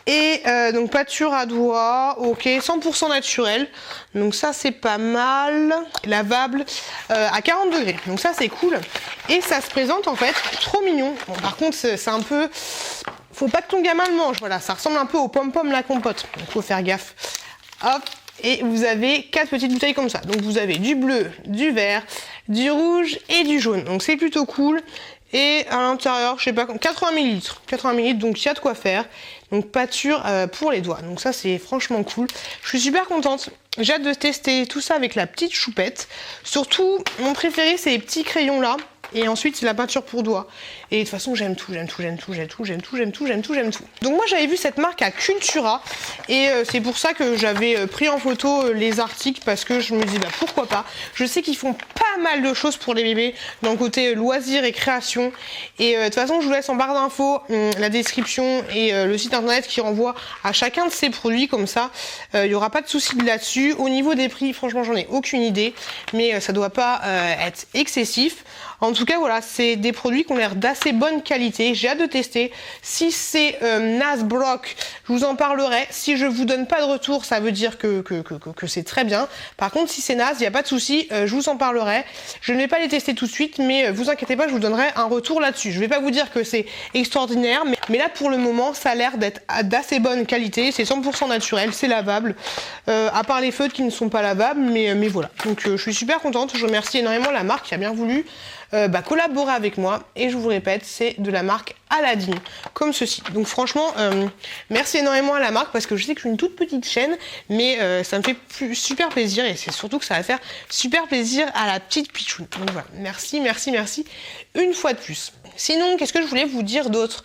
Et donc pâture à doigts, ok, 100% naturel. Donc ça c'est pas mal. Lavable à 40 degrés. Donc ça c'est cool. Et ça se présente en fait trop mignon. Bon, par contre c'est un peu... Faut pas que ton gamin le mange. Voilà, ça ressemble un peu au pom-pom la compote. Donc faut faire gaffe. Hop. Et vous avez 4 petites bouteilles comme ça. Donc vous avez du bleu, du vert, du rouge et du jaune. Donc c'est plutôt cool. Et à l'intérieur, je sais pas, 80 ml. 80 ml, donc il y a de quoi faire. Donc pâture pour les doigts. Donc ça c'est franchement cool. Je suis super contente. J'ai hâte de tester tout ça avec la petite choupette. Surtout, mon préféré c'est les petits crayons là. Et ensuite c'est la peinture pour doigts. Et de toute façon j'aime tout, j'aime tout, j'aime tout, j'aime tout, j'aime tout, j'aime tout, j'aime tout, j'aime tout. Donc moi j'avais vu cette marque à Cultura. Et c'est pour ça que j'avais pris en photo les articles. Parce que je me dis bah pourquoi pas. Je sais qu'ils font pas mal de choses pour les bébés. Dans le côté loisirs et création. Et de toute façon je vous laisse en barre d'infos la description et le site internet qui renvoie à chacun de ces produits. Comme ça il n'y aura pas de soucis là-dessus. Au niveau des prix franchement j'en ai aucune idée. Mais ça doit pas être excessif. En tout cas, voilà, c'est des produits qui ont l'air d'assez bonne qualité. J'ai hâte de tester. Si c'est naze Brock, je vous en parlerai. Si je vous donne pas de retour, ça veut dire que c'est très bien. Par contre, si c'est naze, il n'y a pas de souci, je vous en parlerai. Je ne vais pas les tester tout de suite, mais vous inquiétez pas, je vous donnerai un retour là-dessus. Je ne vais pas vous dire que c'est extraordinaire, mais là, pour le moment, ça a l'air d'être d'assez bonne qualité. C'est 100% naturel, c'est lavable. À part les feutres qui ne sont pas lavables, mais voilà. Donc, je suis super contente. Je remercie énormément la marque qui a bien voulu collaborer avec moi. Et je vous répète, c'est de la marque Aladdin, comme ceci. Donc franchement, merci énormément à la marque parce que je sais que je suis une toute petite chaîne, mais ça me fait super plaisir et c'est surtout que ça va faire super plaisir à la petite Pichoune. Donc voilà, merci, merci, merci une fois de plus. Sinon, qu'est-ce que je voulais vous dire d'autre?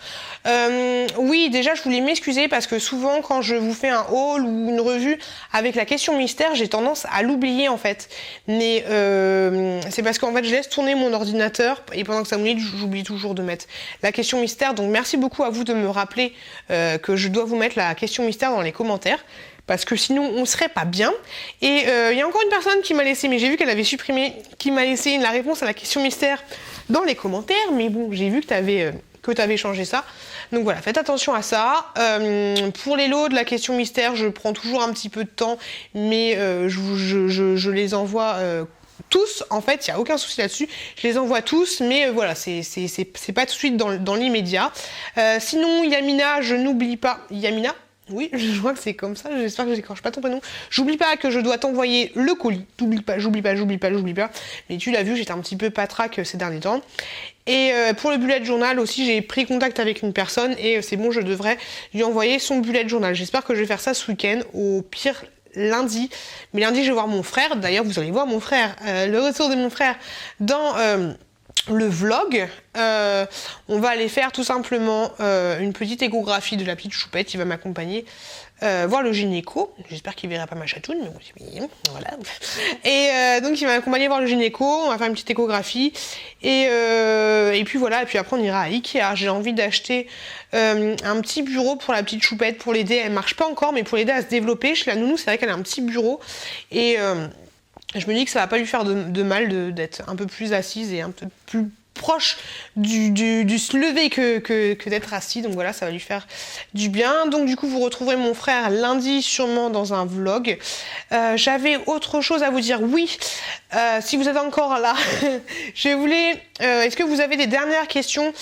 Oui, déjà, je voulais m'excuser parce que souvent, quand je vous fais un haul ou une revue avec la question mystère, j'ai tendance à l'oublier en fait. Mais c'est parce qu'en fait, je laisse tourner mon ordinateur et pendant que ça mouille, j'oublie toujours de mettre la question mystère. Donc, merci beaucoup à vous de me rappeler que je dois vous mettre la question mystère dans les commentaires. Parce que sinon on serait pas bien. Et il y a encore une personne qui m'a laissé, mais j'ai vu qu'elle avait supprimé, qui m'a laissé la réponse à la question mystère dans les commentaires. Mais bon, j'ai vu que tu avais changé ça. Donc voilà, faites attention à ça. Pour les lots de la question mystère, je prends toujours un petit peu de temps, mais je les envoie tous, en fait, il n'y a aucun souci là-dessus. Je les envoie tous, mais voilà, c'est pas tout de suite dans l'immédiat. Sinon, Yamina, je n'oublie pas. Yamina? Oui, je crois que c'est comme ça, j'espère que j'écorche pas ton prénom. J'oublie pas que je dois t'envoyer le colis. J'oublie pas. Mais tu l'as vu, j'étais un petit peu patraque ces derniers temps. Et pour le bullet journal aussi, j'ai pris contact avec une personne et c'est bon, je devrais lui envoyer son bullet journal. J'espère que je vais faire ça ce week-end, au pire lundi. Mais lundi, je vais voir mon frère. D'ailleurs, vous allez voir mon frère, le retour de mon frère dans... le vlog, on va aller faire tout simplement une petite échographie de la petite choupette. Il va m'accompagner voir le gynéco. J'espère qu'il verra pas ma chatoune, mais bon, voilà. Et donc il va m'accompagner voir le gynéco. On va faire une petite échographie et puis voilà. Et puis après on ira à Ikea. J'ai envie d'acheter un petit bureau pour la petite choupette pour l'aider. Elle marche pas encore, mais pour l'aider à se développer. Chez la nounou, c'est vrai qu'elle a un petit bureau et je me dis que ça va pas lui faire de mal d'être un peu plus assise et un peu plus proche du se lever que d'être assis. Donc voilà, ça va lui faire du bien. Donc du coup, vous retrouverez mon frère lundi sûrement dans un vlog. J'avais autre chose à vous dire. Oui, si vous êtes encore là, je voulais... est-ce que vous avez des dernières questions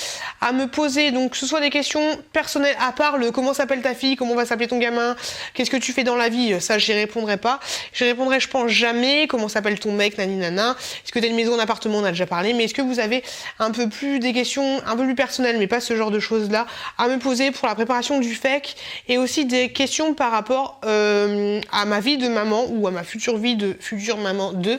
à me poser? Donc que ce soit des questions personnelles à part le comment s'appelle ta fille, comment va s'appeler ton gamin, qu'est-ce que tu fais dans la vie, ça j'y répondrai pas. J'y répondrai je pense jamais. Comment s'appelle ton mec, nani nana. Est-ce que t'as une maison, un appartement, on a déjà parlé. Mais est-ce que vous avez un peu plus des questions un peu plus personnelles, mais pas ce genre de choses là, à me poser pour la préparation du FEC et aussi des questions par rapport à ma vie de maman ou à ma future vie de future maman de.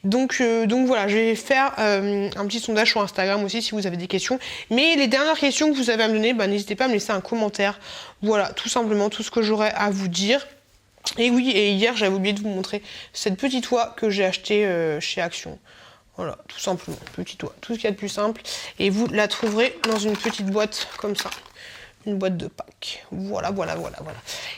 Donc voilà, je vais faire un petit sondage sur Instagram aussi si vous avez des questions. Mais les dernières questions que vous avez à me donner, n'hésitez pas à me laisser un commentaire. Voilà, tout simplement tout ce que j'aurais à vous dire. Et oui, et hier j'avais oublié de vous montrer cette petite oie que j'ai achetée chez Action. Voilà, tout simplement, petit oie, tout ce qu'il y a de plus simple. Et vous la trouverez dans une petite boîte comme ça. Une boîte de Pâques. Voilà.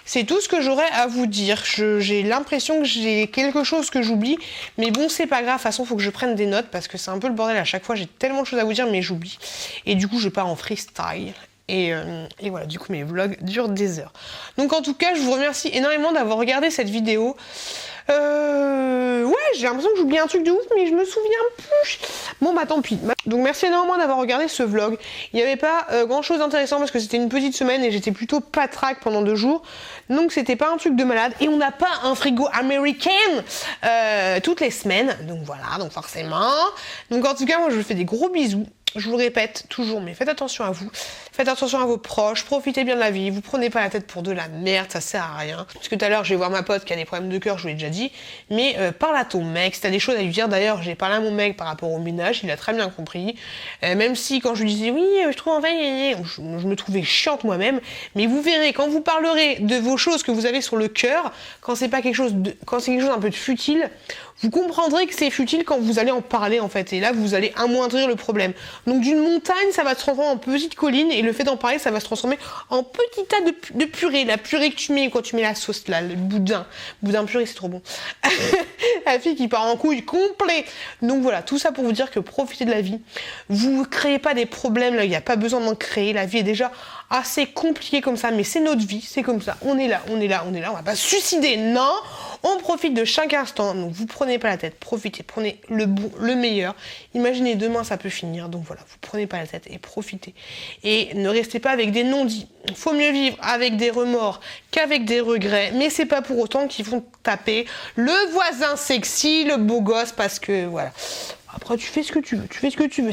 C'est tout ce que j'aurais à vous dire. J'ai l'impression que j'ai quelque chose que j'oublie. Mais bon, c'est pas grave. De toute façon, il faut que je prenne des notes parce que c'est un peu le bordel à chaque fois. J'ai tellement de choses à vous dire, mais j'oublie. Et du coup, je pars en freestyle. Et voilà, du coup mes vlogs durent des heures. Donc en tout cas, je vous remercie énormément d'avoir regardé cette vidéo. Ouais, j'ai l'impression que j'oublie un truc de ouf, mais je me souviens plus. Bon bah tant pis. Donc merci énormément d'avoir regardé ce vlog. Il n'y avait pas grand chose d'intéressant parce que c'était une petite semaine et j'étais plutôt patraque pendant 2 jours. Donc c'était pas un truc de malade. Et on n'a pas un frigo américain toutes les semaines. Donc voilà, donc forcément. Donc en tout cas, moi je vous fais des gros bisous. Je vous le répète toujours, mais faites attention à vous. Faites attention à vos proches, profitez bien de la vie, vous prenez pas la tête pour de la merde, ça sert à rien. Parce que tout à l'heure, je vais voir ma pote qui a des problèmes de cœur, je vous l'ai déjà dit. Mais parle à ton mec, si t'as des choses à lui dire. D'ailleurs, j'ai parlé à mon mec par rapport au ménage, il a très bien compris. Même si quand je lui disais, oui, je trouve en fait, je me trouvais chiante moi-même. Mais vous verrez, quand vous parlerez de vos choses que vous avez sur le cœur, quand c'est pas quelque chose quand c'est quelque chose un peu de futile, vous comprendrez que c'est futile quand vous allez en parler en fait. Et là, vous allez amoindrir le problème. Donc d'une montagne, ça va se transformer en petite colline. Et le fait d'en parler, ça va se transformer en petit tas de purée. La purée que tu mets quand tu mets la sauce là, le boudin. Boudin purée, c'est trop bon. La fille qui part en couille complet. Donc voilà, tout ça pour vous dire que profitez de la vie. Vous créez pas des problèmes là, il n'y a pas besoin d'en créer. La vie est déjà assez compliquée comme ça, mais c'est notre vie, c'est comme ça. On est là, on va pas se suicider, non. On profite de chaque instant, donc vous prenez pas la tête, profitez, prenez le bon, le meilleur. Imaginez demain ça peut finir, donc voilà, vous prenez pas la tête et profitez. Et ne restez pas avec des non-dits. Il faut mieux vivre avec des remords qu'avec des regrets, mais c'est pas pour autant qu'ils vont taper le voisin sexy, le beau gosse, parce que voilà. Après, tu fais ce que tu veux,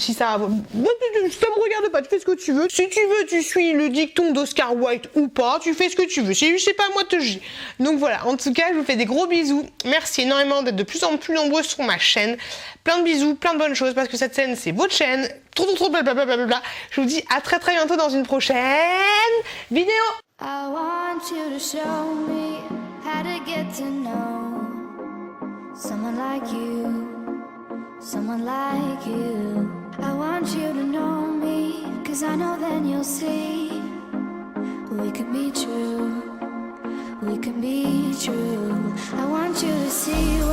Si ça me regarde pas, tu fais ce que tu veux. Si tu veux, tu suis le dicton d'Oscar Wilde ou pas, tu fais ce que tu veux. C'est pas à moi de te juger. Donc voilà, en tout cas, je vous fais des gros bisous. Merci énormément d'être de plus en plus nombreux sur ma chaîne. Plein de bisous, plein de bonnes choses, parce que cette chaîne, c'est votre chaîne. Trop, blablabla. Je vous dis à très bientôt dans une prochaine vidéo. I want you to show me how to get to know someone like you. Someone like you. I want you to know me, 'cause I know then you'll see we could be true. We can be true. I want you to see